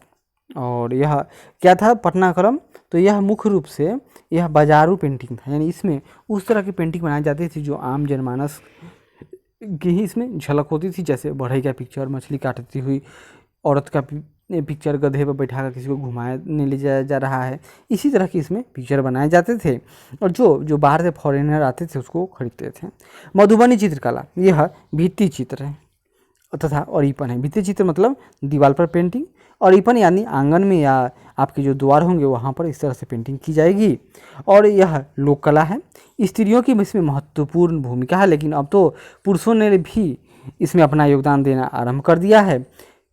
और यह क्या था पटना कलम, तो यह मुख्य रूप से यह बाजारू पेंटिंग था, यानी इसमें उस तरह की पेंटिंग बनाई जाती थी जो आम जनमानस की ही इसमें झलक होती थी, जैसे बढ़ई का पिक्चर, मछली काटती हुई औरत का पिक्चर, गधे पर बैठा कर किसी को घुमाने ले जाया जा रहा है, इसी तरह की इसमें पिक्चर बनाए जाते थे और जो बाहर से फॉरेनर आते थे उसको खरीदते थे। मधुबनी चित्रकला, यह भित्ति चित्र है तथा अरीपन है। भित्ति चित्र मतलब दीवार पर पेंटिंग, अरीपन यानी आंगन में या आपके जो द्वार होंगे वहाँ पर इस तरह से पेंटिंग की जाएगी। और यह लोक कला है। स्त्रियों की इसमें महत्वपूर्ण भूमिका है, लेकिन अब तो पुरुषों ने भी इसमें अपना योगदान देना आरंभ कर दिया है।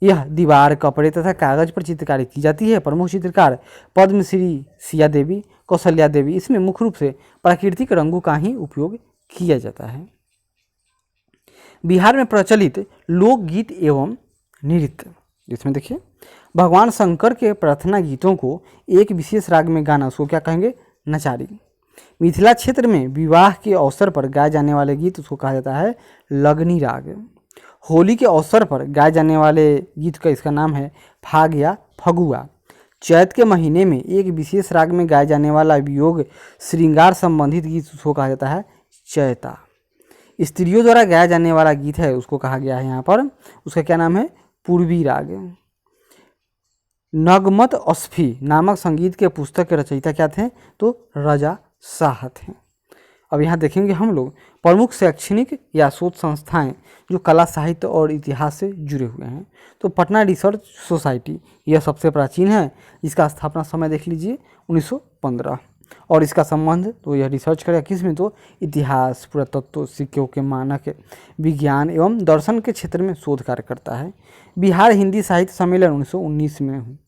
यह दीवार, कपड़े तथा कागज पर चित्रकारी की जाती है। प्रमुख चित्रकार पद्मश्री सिया देवी, कौशल्या देवी। इसमें मुख्य रूप से प्राकृतिक रंगों का ही उपयोग किया जाता है। बिहार में प्रचलित लोकगीत एवं नृत्य, इसमें देखिए भगवान शंकर के प्रार्थना गीतों को एक विशेष राग में गाना, उसको क्या कहेंगे, नचारी। मिथिला क्षेत्र में विवाह के अवसर पर गाए जाने वाले गीत उसको कहा जाता है लगनी राग। होली के अवसर पर गाए जाने वाले गीत का इसका नाम है फाग या फगुआ। चैत के महीने में एक विशेष राग में गाए जाने वाला वियोग श्रृंगार संबंधित गीत उसको कहा जाता है चैता। स्त्रियों द्वारा गाया जाने वाला गीत है उसको कहा गया है यहाँ पर, उसका क्या नाम है, पूर्वी राग। नगमत अस्फी नामक संगीत के पुस्तक के रचयिता क्या थे, तो रजा शाह थे। अब यहाँ देखेंगे हम लोग प्रमुख शैक्षणिक या शोध संस्थाएं जो कला साहित्य और इतिहास से जुड़े हुए हैं। तो पटना रिसर्च सोसाइटी यह सबसे प्राचीन है, इसका स्थापना समय देख लीजिए 1915। और इसका संबंध, तो यह रिसर्च करेगा किस में, तो इतिहास, पुरातत्व, सिक्कों के मानक, विज्ञान एवं दर्शन के क्षेत्र में शोध कार्य करता है। बिहार हिंदी साहित्य सम्मेलन 1919 में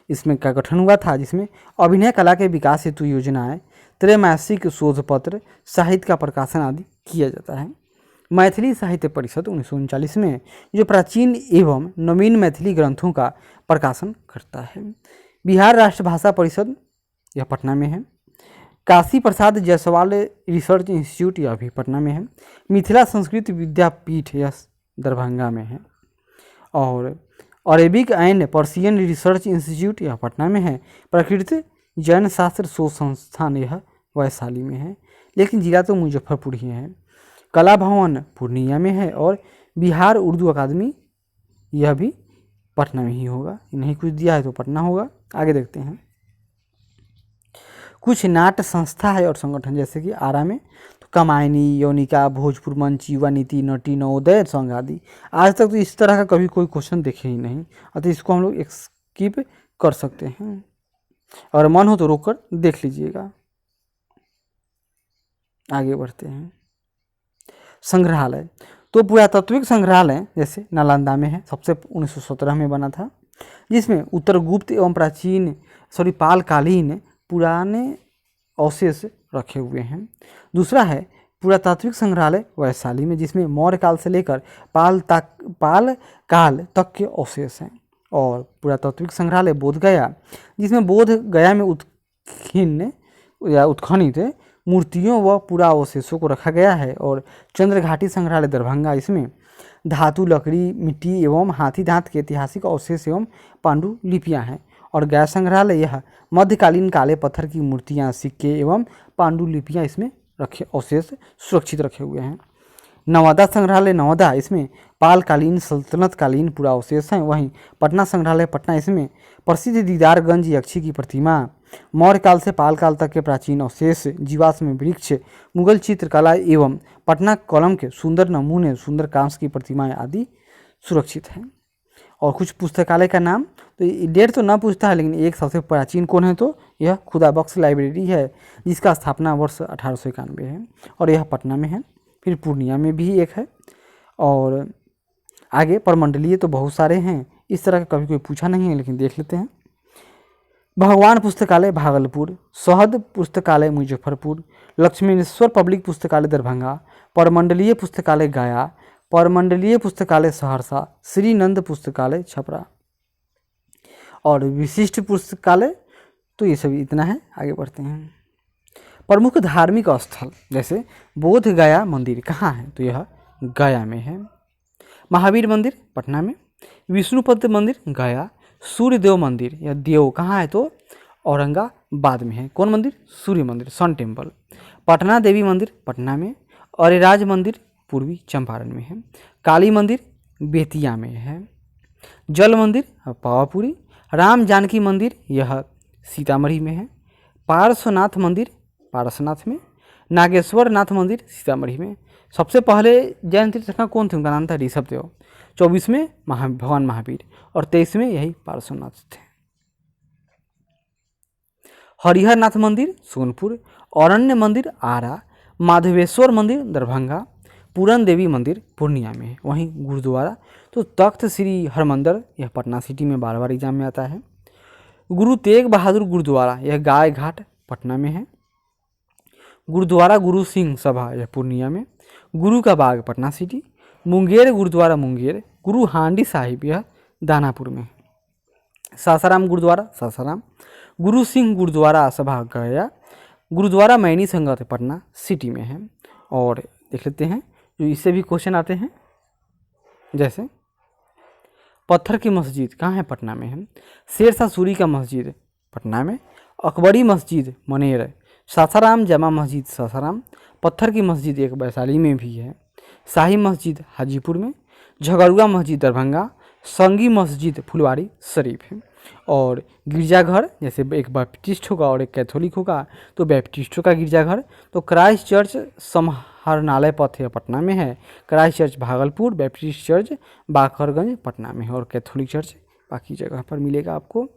इसमें का गठन हुआ था, जिसमें अभिनय कला के विकास हेतु योजनाएं, त्रैमासिक शोध पत्र, साहित्य का प्रकाशन आदि किया जाता है। मैथिली साहित्य परिषद 1939 में जो प्राचीन एवं नवीन मैथिली ग्रंथों का प्रकाशन करता है। बिहार राष्ट्रभाषा परिषद यह पटना में है। काशी प्रसाद जायसवाल रिसर्च इंस्टीट्यूट यह भी पटना में है। मिथिला संस्कृत विद्यापीठ यह दरभंगा में है। और Arabic and Persian research institute यह पटना में है। प्रकृति जैन शास्त्र शोध संस्थान यह वैशाली में है, लेकिन जिला तो मुजफ्फरपुर ही है। कला भवन पूर्णिया में है। और बिहार उर्दू अकादमी यह भी पटना में ही होगा, नहीं कुछ दिया है तो पटना होगा। आगे देखते हैं कुछ नाट्य संस्था है और संगठन, जैसे कि आरा में तो कमायनी, यौनिका, भोजपुर मंच, युवा नीति, नटी, नवोदय संघ आदि। आज तक तो इस तरह का कभी कोई क्वेश्चन देखे ही नहीं, अतः इसको हम लोग स्किप कर सकते हैं, और मन हो तो रोक कर देख लीजिएगा। आगे बढ़ते हैं। संग्रहालय, तो पुरातात्विक संग्रहालय जैसे नालंदा में है, सबसे 1917 में बना था, जिसमें उत्तर गुप्त एवं पालकालीन पुराने अवशेष रखे हुए हैं। दूसरा है पुरातात्विक संग्रहालय वैशाली में, जिसमें मौर्य काल से लेकर पाल काल तक के अवशेष हैं। और पुरातात्विक संग्रहालय बोध गया, जिसमें बोध गया में उत्खनित मूर्तियों व पुरावशेषों को रखा गया है। और चंद्रघाटी संग्रहालय दरभंगा, इसमें धातु, लकड़ी, मिट्टी एवं हाथी दांत के ऐतिहासिक अवशेष एवं पांडुलिपियां हैं। और गया संग्रहालय यह मध्यकालीन काले पत्थर की मूर्तियां, सिक्के एवं पांडुलिपियां इसमें रखे अवशेष सुरक्षित रखे हुए हैं। नवादा संग्रहालय नवादा, इसमें पालकालीन सल्तनत कालीन पुरावशेष हैं। वहीं पटना संग्रहालय पटना, इसमें प्रसिद्ध दीदारगंज यक्षी की प्रतिमा, मौर्य काल से पाल काल तक के प्राचीन अवशेष, जीवाश्म वृक्ष, मुगल चित्रकला एवं पटना कलम के सुंदर नमूने, सुंदर कांस्य की प्रतिमाएं आदि सुरक्षित हैं। और कुछ पुस्तकालय का नाम, तो डेट तो ना पूछता है, लेकिन एक सबसे प्राचीन कौन है, तो यह खुदा बख्श लाइब्रेरी है जिसका स्थापना वर्ष 1891 है और यह पटना में है। फिर पूर्णिया में भी एक है। और आगे प्रमंडलीय तो बहुत सारे हैं, इस तरह का कभी कोई पूछा नहीं है, लेकिन देख लेते हैं। भगवान पुस्तकालय भागलपुर, शहद पुस्तकालय मुजफ्फरपुर, लक्ष्मीश्वर पब्लिक पुस्तकालय दरभंगा, प्रमंडलीय पुस्तकालय गया, प्रमंडलीय पुस्तकालय सहरसा, श्री नंद पुस्तकालय छपरा। और विशिष्ट पुस्तकालय तो ये सभी इतना है। आगे बढ़ते हैं। प्रमुख धार्मिक स्थल जैसे बोध गया मंदिर कहाँ है, तो यह गया में है। महावीर मंदिर पटना में, विष्णुपद मंदिर गया, सूर्यदेव मंदिर या देव कहाँ है, तो औरंगाबाद में है। कौन मंदिर, सूर्य मंदिर, सन टेम्पल। पटना देवी मंदिर पटना में, अरेराज मंदिर पूर्वी चंपारण में है। काली मंदिर बेतिया में है। जल मंदिर पावापुरी। राम जानकी मंदिर यह सीतामढ़ी में है। पार्श्वनाथ मंदिर पारसनाथ में। नागेश्वर नाथ मंदिर सीतामढ़ी में। सबसे पहले जैन तीर्थंकर कौन थे, उनका नाम था ऋषभदेव। 24 में भगवान महावीर और 23 में यही पार्श्वनाथ थे। हरिहरनाथ मंदिर सोनपुर, अरण्य मंदिर आरा, माधवेश्वर मंदिर दरभंगा, पूरन देवी मंदिर पूर्णिया में है। वहीं गुरुद्वारा तो तख्त श्री हरमंदिर यह पटना सिटी में बार बार एग्जाम में आता है। गुरु तेग बहादुर गुरुद्वारा यह गाय घाट पटना में है। गुरुद्वारा गुरु सिंह सभा यह पूर्णिया में। गुरु का बाग पटना सिटी। मुंगेर गुरुद्वारा मुंगेर। गुरु हांडी साहिब यह दानापुर में। सासाराम गुरुद्वारा सासाराम। गुरु सिंह गुरुद्वारा सभा गया। गुरुद्वारा मैनी संगत पटना सिटी में है। और देख लेते हैं जो इससे भी क्वेश्चन आते हैं, जैसे पत्थर की मस्जिद कहाँ है, पटना में है। शेरशाह सूरी का मस्जिद पटना में। अकबरी मस्जिद मनेर। सासाराम जमा मस्जिद सासाराम। पत्थर की मस्जिद एक वैशाली में भी है। शाही मस्जिद हाजीपुर में। झगड़ुआ मस्जिद दरभंगा। संगी मस्जिद फुलवारी शरीफ है। और गिरजाघर जैसे एक बैप्टिस्ट होगा और एक कैथोलिक होगा, तो बैप्टिस्टों का गिरजाघर तो क्राइस्ट चर्च समाहरणालय पथ है पटना में है। Christ church Bhagalpur, Baptist church Bakhraganj Patna में है और कैथोलिक चर्च बाकी जगह पर मिलेगा आपको।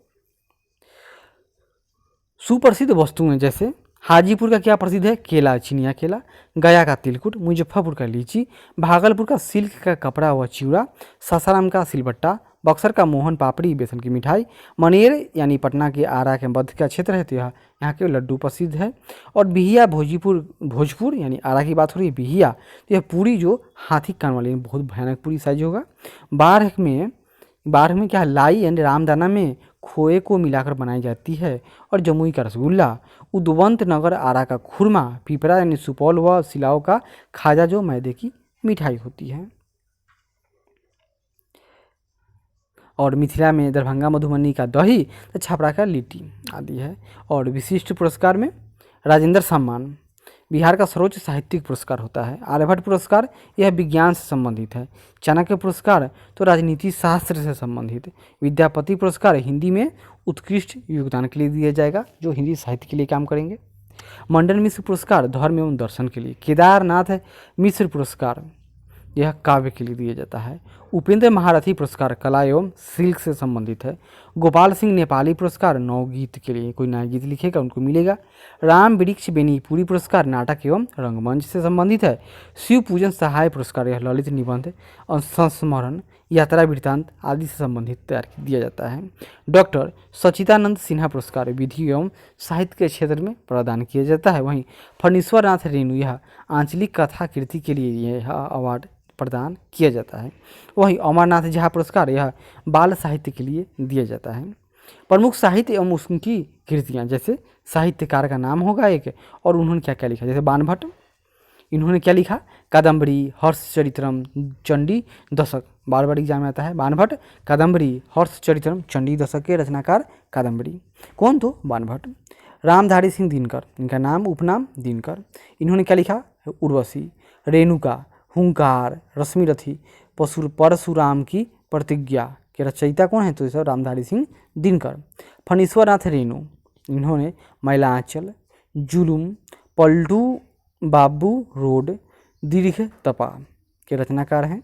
सुप्रसिद्ध वस्तुएं जैसे हाजीपुर का क्या प्रसिद्ध है, केला, चिनिया केला। गया का तिलकुट। मुजफ्फरपुर का लीची। भागलपुर का सिल्क का कपड़ा व चिवड़ा। सासाराम का सिलबट्टा। बक्सर का मोहन पापड़ी बेसन की मिठाई। मनेर यानी पटना के आरा के मध्य का क्षेत्र है, तो यहाँ के लड्डू प्रसिद्ध है। और बिहिया भोजपुर यानी आरा की बात हो रही है, बिहिया तो यह पूरी जो हाथी कान वाली बहुत भयानक पूरी साइज होगा। बाढ़ में क्या लाई एंड रामदाना में खोए को मिलाकर बनाई जाती है। और जमुई का रसगुल्ला। उद्वंत नगर आरा का खुरमा। पिपरा यानी सुपौल व सिलाव का खाजा जो मैदे की मिठाई होती है। और मिथिला में दरभंगा मधुबनी का दही, तो छपरा का लिट्टी आदि है। और विशिष्ट पुरस्कार में राजेंद्र सम्मान बिहार का सर्वोच्च साहित्यिक पुरस्कार होता है। आर्यभट्ट पुरस्कार यह विज्ञान से संबंधित है। चाणक्य पुरस्कार तो राजनीति शास्त्र से संबंधित। विद्यापति पुरस्कार हिंदी में उत्कृष्ट योगदान के लिए दिया जाएगा, जो हिंदी साहित्य के लिए काम करेंगे। मंडन मिश्र पुरस्कार धर्म एवं दर्शन के लिए। केदारनाथ मिश्र पुरस्कार यह काव्य के लिए दिया जाता है। उपेंद्र महारथी पुरस्कार कला एवं शिल्प से संबंधित है। गोपाल सिंह नेपाली पुरस्कार नवगीत के लिए, कोई नया गीत लिखेगा उनको मिलेगा। राम वृक्ष बेनीपुरी पुरस्कार नाटक एवं रंगमंच से संबंधित है। शिव पूजन सहाय पुरस्कार यह ललित निबंध और संस्मरण यात्रा वृत्तांत आदि से संबंधित तैयार दिया जाता है। डॉक्टर सचिदानंद सिन्हा पुरस्कार विधि एवं साहित्य के क्षेत्र में प्रदान किया जाता है। वहीं फणीश्वर नाथ रेणु यह आंचलिक कथा कृति के लिए यह अवार्ड प्रदान किया जाता है। वहीं अमरनाथ झा पुरस्कार यह बाल साहित्य के लिए दिया जाता है। प्रमुख साहित्य एवं उनकी कृतियाँ, जैसे साहित्यकार का नाम होगा एक और उन्होंने क्या क्या लिखा, जैसे बाणभट्ट इन्होंने क्या लिखा, कादम्बरी, हर्षचरित्रम, चंडी दशक, बार बार एग्जाम में आता है। बाणभट्ट कादम्बरी, हर्षचरित्रम, चंडी दशक के रचनाकार कादम्बरी। कौन तो बाणभट्ट। रामधारी सिंह दिनकर, इनका नाम उपनाम दिनकर, इन्होंने क्या लिखा, उर्वशी, रेणुका, हुंकार, रश्मिरथी, परशुराम की प्रतिज्ञा के रचयिता कौन है, तो इस रामधारी सिंह दिनकर। फणीश्वर नाथ रेणु, इन्होंने मैलांचल, जुलूम, पलटू बाबू रोड, दीर्घ तपा के रचनाकार हैं।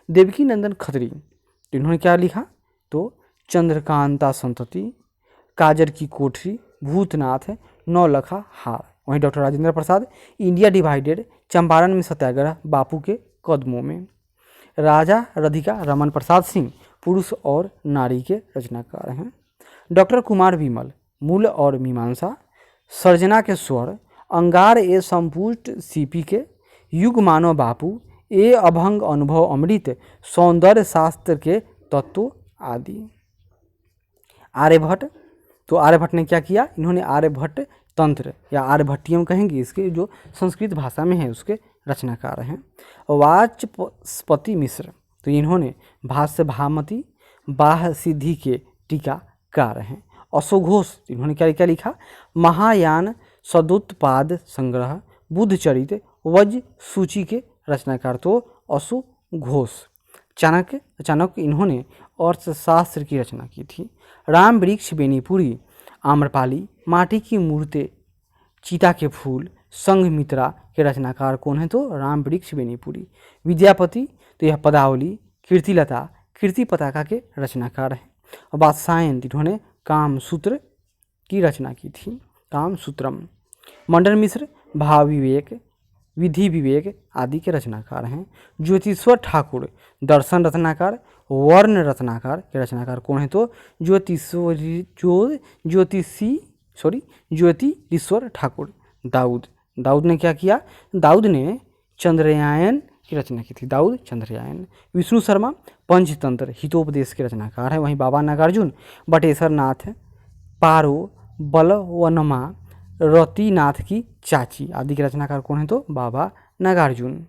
देवकी नंदन खत्री, इन्होंने क्या लिखा, तो चंद्रकांता संतति, काजर की कोठरी, भूतनाथ, नौलखा हार। वहीं doctor Rajendra Prasad, India divided, Champaran में सत्याग्रह, बापू के कदमों में। राजा राधिका रमन प्रसाद सिंह, पुरुष और नारी के रचनाकार हैं। डॉक्टर कुमार विमल, मूल और मीमांसा, सर्जना के स्वर, अंगार ए संपुष्ट सीपी के, युग मानव बापू, ए अभंग अनुभव अमृत, सौंदर्य शास्त्र के तत्व आदि। आर्यभट्ट, तो आर्यभट्ट ने क्या किया, इन्होंने आर्यभट्ट तंत्र या आर्यभट्टियम कहेंगे इसके, जो संस्कृत भाषा में है उसके रचनाकार हैं। वाचस्पति मिश्र, तो इन्होंने भाष्य भामती बाह सिद्धि के टीकाकार हैं। अशोघोष, इन्होंने क्या क्या लिखा, महायान सदुत्पाद संग्रह, बुद्ध चरित, वज्र सूची के रचनाकार तो अशोघोष। चाणक्य, इन्होंने अर्थशास्त्र की रचना की थी। राम वृक्ष बेनीपुरी, आम्रपाली, माटी की मूर्तें, चीता के फूल, संघमित्रा के रचनाकार कौन है, तो राम वृक्ष बेनीपुरी। विद्यापति, तो यह पदावली, कीर्तिलता, कीर्ति पताका के रचनाकार हैं। और वात्स्यायन, इन्होंने कामसूत्र की रचना की थी, कामसूत्रम। मंडन मिश्र भाव विवेक, विधि विवेक आदि के रचनाकार हैं। ज्योतिश्वर ठाकुर, दर्शन रत्नाकर, वर्ण रत्नाकर के रचनाकार कौन है, तो ज्योतिषीश्वर ठाकुर। दाऊद ने क्या किया, दाऊद ने चंद्रयान की रचना की थी, दाऊद चंद्रयान। विष्णु शर्मा, पंचतंत्र हितोपदेश के रचनाकार हैं। वहीं बाबा नागार्जुन, बटेश्वर नाथ, पारो, बलवनमा, रतिनाथ की चाची आदि के रचनाकार कौन है, तो बाबा नागार्जुन।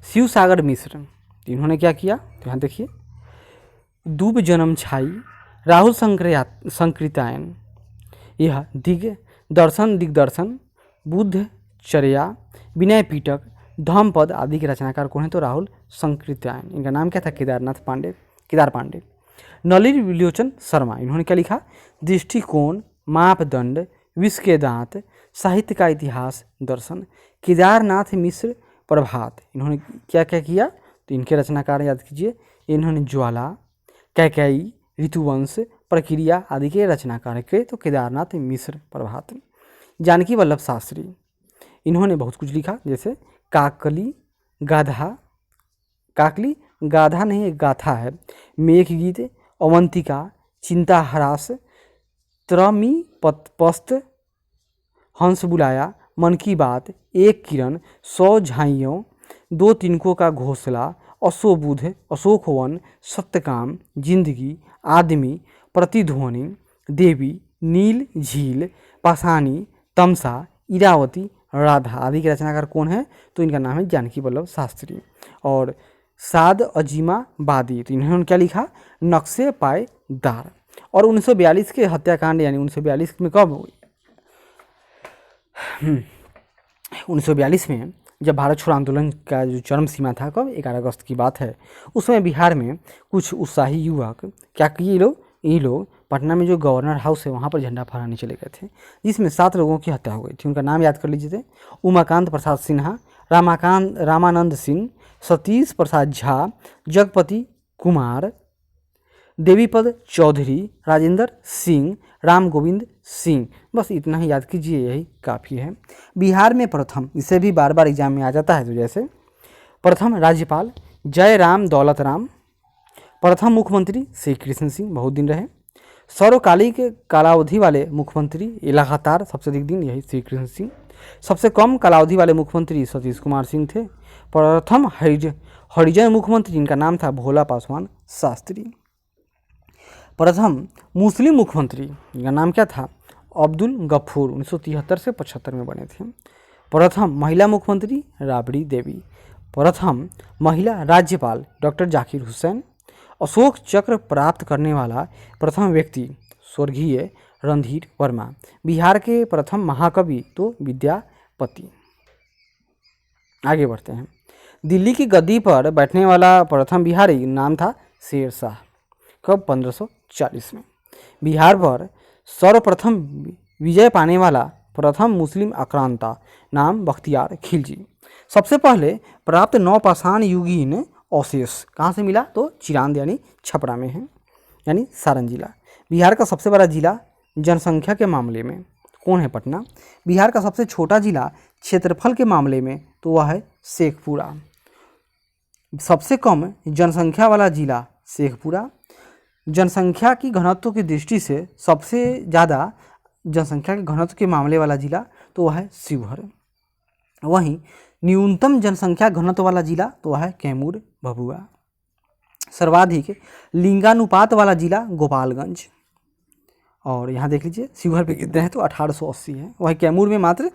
शिव सागर मिश्र, इन्होंने क्या किया, तो यहाँ देखिए, दूब जन्म छाई, राहुल संकृतायन, यह दिग्दर्शन, बुद्ध चर्या, विनय पीटक, धम्मपद आदि के रचनाकार कौन है, तो राहुल संकृतायन। इनका नाम क्या था, केदार पांडे। नलिनी विलोचन शर्मा, इन्होंने क्या लिखा, दृष्टिकोण, मापदंड, विश्व के दांत, साहित्य का इतिहास, दर्शन। केदारनाथ मिश्र प्रभात, इन्होंने क्या क्या किया, तो इनके रचनाकार याद कीजिए, इन्होंने ज्वाला, कैकेयी, ऋतुवंश, प्रक्रिया आदि के रचनाकार के, तो केदारनाथ मिश्र प्रभात। जानकी वल्लभ शास्त्री, इन्होंने बहुत कुछ लिखा, जैसे काकली गाधा नहीं, एक गाथा है, मेघगीत, अवंतिका, चिंताहास, त्रमी पस्त, हंस बुलाया, मन की बात, एक किरण, 100 झाइयों, 2 तिनकों का घोंसला, अशोबुध, अशोकवन, सत्यकाम, जिंदगी, आदमी, प्रतिध्वनि, देवी, नील झील, पाषाणी, तमसा, इरावती, राधा आदि के रचनाकार कौन है, तो इनका नाम है जानकी वल्लभ शास्त्री। और साद अजीमा बादी, तो इन्होंने क्या लिखा, नक्शे पायदार। और 1942 के हत्याकांड, यानी 1942 में कब हुई, 1942 में जब भारत छोड़ो आंदोलन का जो चरम सीमा था, कब 11 अगस्त की बात है, उस समय बिहार में कुछ उत्साही युवक क्या किए, ये लोग पटना में जो गवर्नर हाउस है वहाँ पर झंडा फहराने चले गए थे, जिसमें 7 लोगों की हत्या हो गई थी। उनका नाम याद कर लीजिए थे, उमाकांत प्रसाद सिन्हा, रामानंद सिंह, सतीश प्रसाद झा, जगपति कुमार, देवीपद चौधरी, राजेंद्र सिंह, राम गोविंद सिंह। बस इतना ही याद कीजिए, यही काफ़ी है। बिहार में प्रथम, इसे भी बार बार एग्जाम में आ जाता है, तो जैसे प्रथम राज्यपाल जय राम दौलत राम, प्रथम मुख्यमंत्री श्री कृष्ण सिंह, बहुत दिन रहे। सर्वकालिक कालावधि वाले मुख्यमंत्री लगातार सबसे अधिक दिन, यही श्री कृष्ण सिंह। सबसे कम कालावधि वाले मुख्यमंत्री सतीश कुमार सिंह थे। प्रथम हरिजन मुख्यमंत्री, इनका नाम था भोला पासवान शास्त्री। प्रथम मुस्लिम मुख्यमंत्री, इनका नाम क्या था, अब्दुल गफूर, 1973 से 75 में बने थे। प्रथम महिला मुख्यमंत्री राबड़ी देवी। प्रथम महिला राज्यपाल डॉक्टर जाकिर हुसैन। अशोक चक्र प्राप्त करने वाला प्रथम व्यक्ति स्वर्गीय रणधीर वर्मा। बिहार के प्रथम महाकवि तो विद्यापति। आगे बढ़ते हैं। दिल्ली की गद्दी पर बैठने वाला प्रथम बिहारी नाम था शेर शाह, कब, 1540 में। बिहार पर सर्वप्रथम विजय पाने वाला प्रथम मुस्लिम आक्रांता नाम बख्तियार खिलजी। सबसे पहले प्राप्त नौपाषाण युगीन अवशेष कहाँ से मिला, तो चिरांद यानी छपरा में है, यानी सारण जिला। बिहार का सबसे बड़ा जिला जनसंख्या के मामले में कौन है? पटना। बिहार का सबसे छोटा जिला क्षेत्रफल के मामले में तो वह है शेखपुरा। सबसे कम जनसंख्या वाला जिला शेखपुरा। जनसंख्या की घनत्व की दृष्टि से सबसे ज़्यादा जनसंख्या के घनत्व के मामले वाला जिला तो वह है शिवहर। वहीं न्यूनतम जनसंख्या घनत्व वाला जिला तो वह है कैमूर भभुआ। सर्वाधिक लिंगानुपात वाला जिला गोपालगंज। और यहाँ देख लीजिए शिवहर पे कितने हैं तो 1880 है, वहीं कैमूर में मात्र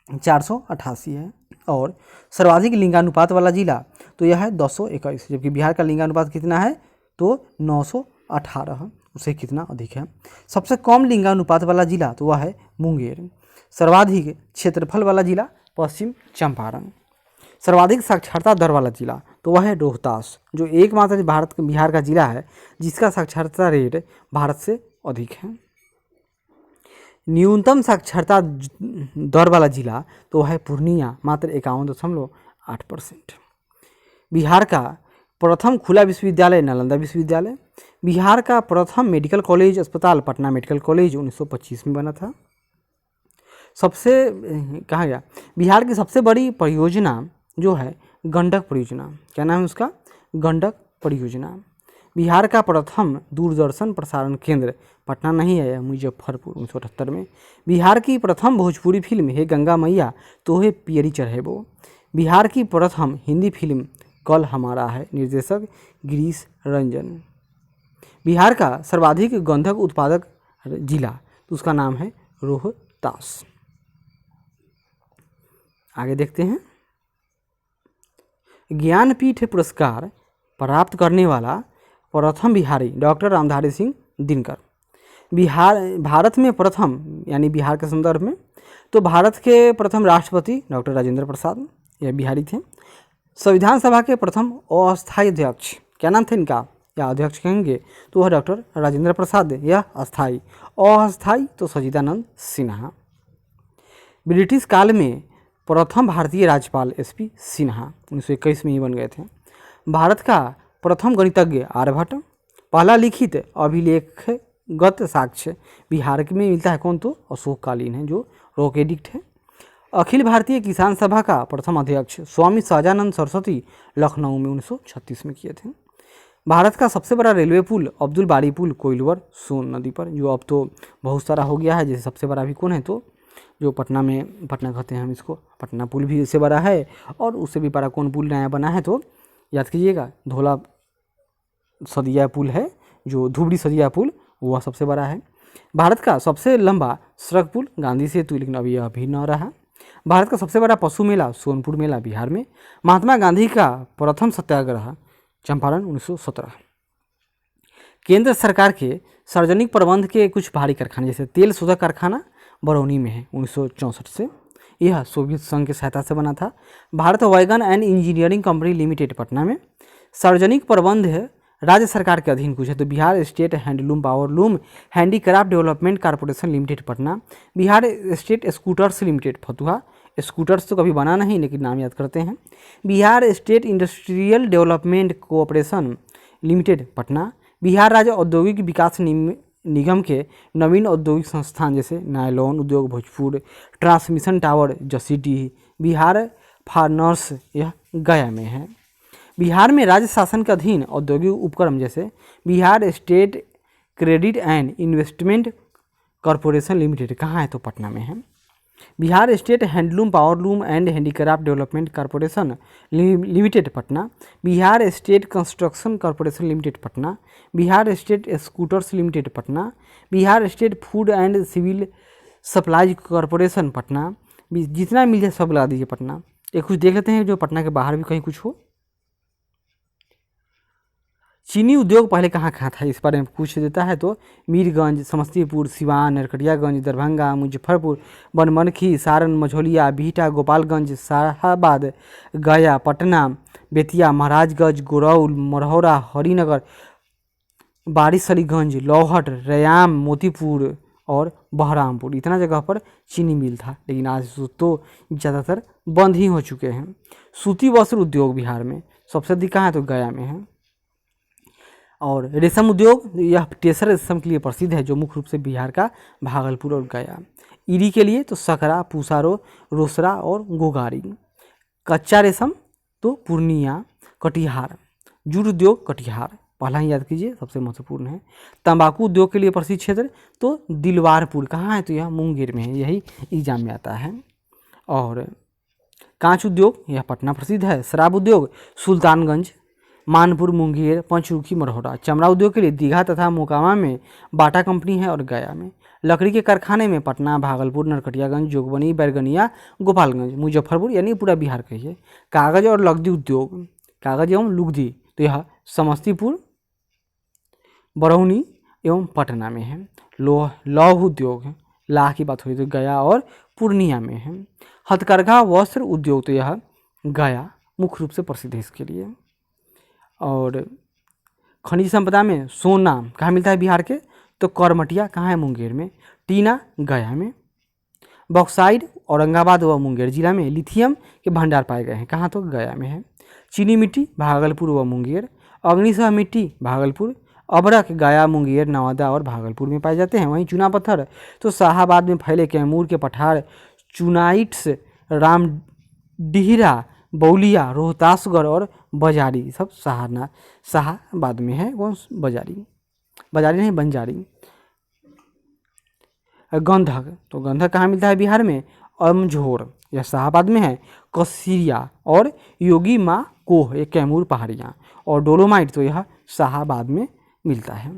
488 है। और सर्वाधिक लिंगानुपात वाला जिला तो यह है 221, जबकि बिहार का लिंगानुपात कितना है तो 918, उससे कितना अधिक है। सबसे कम लिंगानुपात वाला जिला तो वह है मुंगेर। सर्वाधिक क्षेत्रफल वाला जिला पश्चिम चंपारण। सर्वाधिक साक्षरता दर वाला जिला तो वह है रोहतास, जो एकमात्र बिहार का जिला है जिसका साक्षरता रेट भारत से अधिक है। न्यूनतम साक्षरता दर वाला जिला तो वह है पूर्णिया, मात्र 51.8%। बिहार का प्रथम खुला विश्वविद्यालय नालंदा विश्वविद्यालय। बिहार का प्रथम मेडिकल कॉलेज अस्पताल पटना मेडिकल कॉलेज 1925 में बना था। सबसे कहा गया बिहार की सबसे बड़ी परियोजना जो है गंडक परियोजना। क्या नाम है उसका? गंडक परियोजना। बिहार का प्रथम दूरदर्शन प्रसारण केंद्र पटना नहीं है, मुजफ्फरपुर 1978 में। बिहार की प्रथम भोजपुरी फिल्म हे गंगा मैया तोहे पियरी चढ़ेबो। बिहार की प्रथम हिंदी फिल्म कल हमारा है, निर्देशक गिरीश रंजन। बिहार का सर्वाधिक गंधक उत्पादक जिला तो उसका नाम है रोहतास। आगे देखते हैं। ज्ञानपीठ पुरस्कार प्राप्त करने वाला प्रथम बिहारी डॉक्टर रामधारी सिंह दिनकर। भारत में प्रथम यानी बिहार के संदर्भ में तो भारत के प्रथम राष्ट्रपति डॉक्टर राजेंद्र प्रसाद, यह बिहारी थे। संविधान सभा के प्रथम अस्थायी अध्यक्ष, क्या नाम थे इनका या अध्यक्ष कहेंगे तो वह डॉक्टर राजेंद्र प्रसाद, यह अस्थायी। अस्थायी तो सच्चिदानंद सिन्हा। ब्रिटिश काल में प्रथम भारतीय राज्यपाल एसपी सिन्हा 1921 में ही बन गए थे। भारत का प्रथम गणितज्ञ आर्यभट्ट। पहला लिखित अभिलेखगत साक्ष्य बिहार में मिलता है कौन तो अशोककालीन है, जो रॉक एडिक्ट है। अखिल भारतीय किसान सभा का प्रथम अध्यक्ष स्वामी सहजानंद सरस्वती लखनऊ में 1936 में किए थे। भारत का सबसे बड़ा रेलवे पुल अब्दुल बारी पुल कोइलवर सोन नदी पर, जो अब तो बहुत सारा हो गया है। जैसे सबसे बड़ा भी कौन है तो जो पटना में, पटना कहते हैं हम इसको, पटना पुल भी इससे बड़ा है। और उससे भी बड़ा कौन पुल नया बना है तो याद कीजिएगा, धोला सदिया पुल है, जो धुबरी सदिया पुल, वह सबसे बड़ा है। भारत का सबसे लंबा सड़क पुल गांधी सेतु, लेकिन अभी यह भी न रहा। भारत का सबसे बड़ा पशु मेला सोनपुर मेला बिहार में। महात्मा गांधी का प्रथम सत्याग्रह चंपारण 1917। केंद्र सरकार के सार्वजनिक प्रबंध के कुछ भारी कारखाने जैसे तेल शोधक कारखाना बरौनी में है 1964 से, यह सोवियत संघ की सहायता से बना था। Bharat wagon and engineering company limited Patna में। सार्वजनिक प्रबंध है राज्य सरकार के अधीन कुछ है तो Bihar state handloom powerloom handicraft development corporation limited Patna. Bihar state scooters limited Fatuha, scooters तो कभी बना नहीं लेकिन नाम याद करते हैं। Bihar state industrial development cooperation limited Patna. Bihar राज्य औद्योगिक विकास निगम के नवीन औद्योगिक संस्थान जैसे नायलॉन उद्योग भोजपुर, ट्रांसमिशन टावर जसीडीह, बिहार फार्नर्स यह गया में है। बिहार में राज्य शासन के अधीन औद्योगिक उपक्रम जैसे Bihar state credit and investment corporation limited कहाँ है तो पटना में है। Bihar state handloom powerloom and handicraft development corporation limited Patna. Bihar state construction corporation limited Patna. Bihar state scooters limited Patna. Bihar state food and civil supplies corporation Patna. जितना मिल जाए सब लगा दीजिए पटना। एक कुछ देख लेते हैं जो पटना के बाहर भी कहीं कुछ हो। चीनी उद्योग पहले कहाँ कहाँ था इस बारे में पूछ देता है तो मीरगंज, समस्तीपुर, सिवान, नरकटियागंज, दरभंगा, मुजफ्फरपुर, बनमनखी, सारण, मझौलिया, बिहटा, गोपालगंज, शाहाबाद, गया, पटना, बेतिया, महाराजगंज, गोरौल, मरौरा, हरिनगर, बारिशलीगंज, लौहट, रैयाम, मोतीपुर और बहरामपुर, इतना जगह पर चीनी मिल था, लेकिन आज तो ज़्यादातर बंद ही हो चुके हैं। सूती वस्त्र उद्योग बिहार में सबसे अधिक कहाँ है तो गया में है। और रेशम उद्योग, यह टेसर रेशम के लिए प्रसिद्ध है जो मुख्य रूप से बिहार का भागलपुर और गया। ईरी के लिए तो सकरा, पूसा, रोसड़ा और गोगारी। कच्चा रेशम तो पूर्णिया, कटिहार। जूट उद्योग कटिहार पहला ही याद कीजिए, सबसे महत्वपूर्ण है। तंबाकू उद्योग के लिए प्रसिद्ध क्षेत्र तो दिलवारपुर, कहाँ है तो यह मुंगेर में है, यही एग्जाम में आता है। और कांच उद्योग यह पटना प्रसिद्ध है। शराब उद्योग सुल्तानगंज, मानपुर, मुंगेर, पंचरुखी, मरौरा। चमड़ा उद्योग के लिए दीघा तथा मोकामा में बाटा कंपनी है और गया में। लकड़ी के कारखाने में पटना, भागलपुर, नरकटियागंज, जोगबनी, बैरगनिया, गोपालगंज, मुजफ्फरपुर यानी पूरा बिहार का ही है। कागज और लुगदी उद्योग, कागज एवं लुगदी तो यह समस्तीपुर, बरौनी एवं पटना में है। लौह उद्योग, लाह की बात हुई तो गया और पूर्णिया में है। हथकरघा वस्त्र उद्योग तो यह गया मुख्य रूप से प्रसिद्ध है इसके लिए। और खनिज संपदा में सोना कहाँ मिलता है बिहार के तो करमटिया, कहाँ है मुंगेर में। टीना गया में। बॉक्साइड औरंगाबाद व मुंगेर जिला में। लिथियम के भंडार पाए गए हैं, कहाँ तो गया में है। चीनी मिट्टी भागलपुर व मुंगेर। अग्निसह मिट्टी भागलपुर। अबरख गया, मुंगेर, नवादा और भागलपुर में पाए जाते हैं। वहीं चूना पत्थर तो शाहाबाद में फैले कैमूर के पठार, चूनाइट्स, रामडीहरा, बौलिया, रोहतासगढ़ और बजारी सब शाहाबाद में है। कौन बजारी नहीं, बंजारी। गंधक तो गंधक कहाँ मिलता है बिहार में अमझोर, यह शाहाबाद में है। कसिरिया और योगी माँ कोह, ये कैमूर पहाड़ियाँ। और डोलोमाइट तो यह शाहाबाद में मिलता है।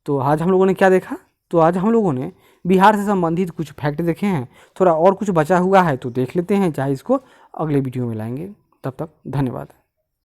तो आज हम लोगों ने क्या देखा, तो आज हम लोगों ने बिहार से संबंधित कुछ फैक्ट देखे हैं। थोड़ा और कुछ बचा हुआ है तो देख लेते हैं, चाहे इसको अगले वीडियो में लाएंगे। तब तक धन्यवाद।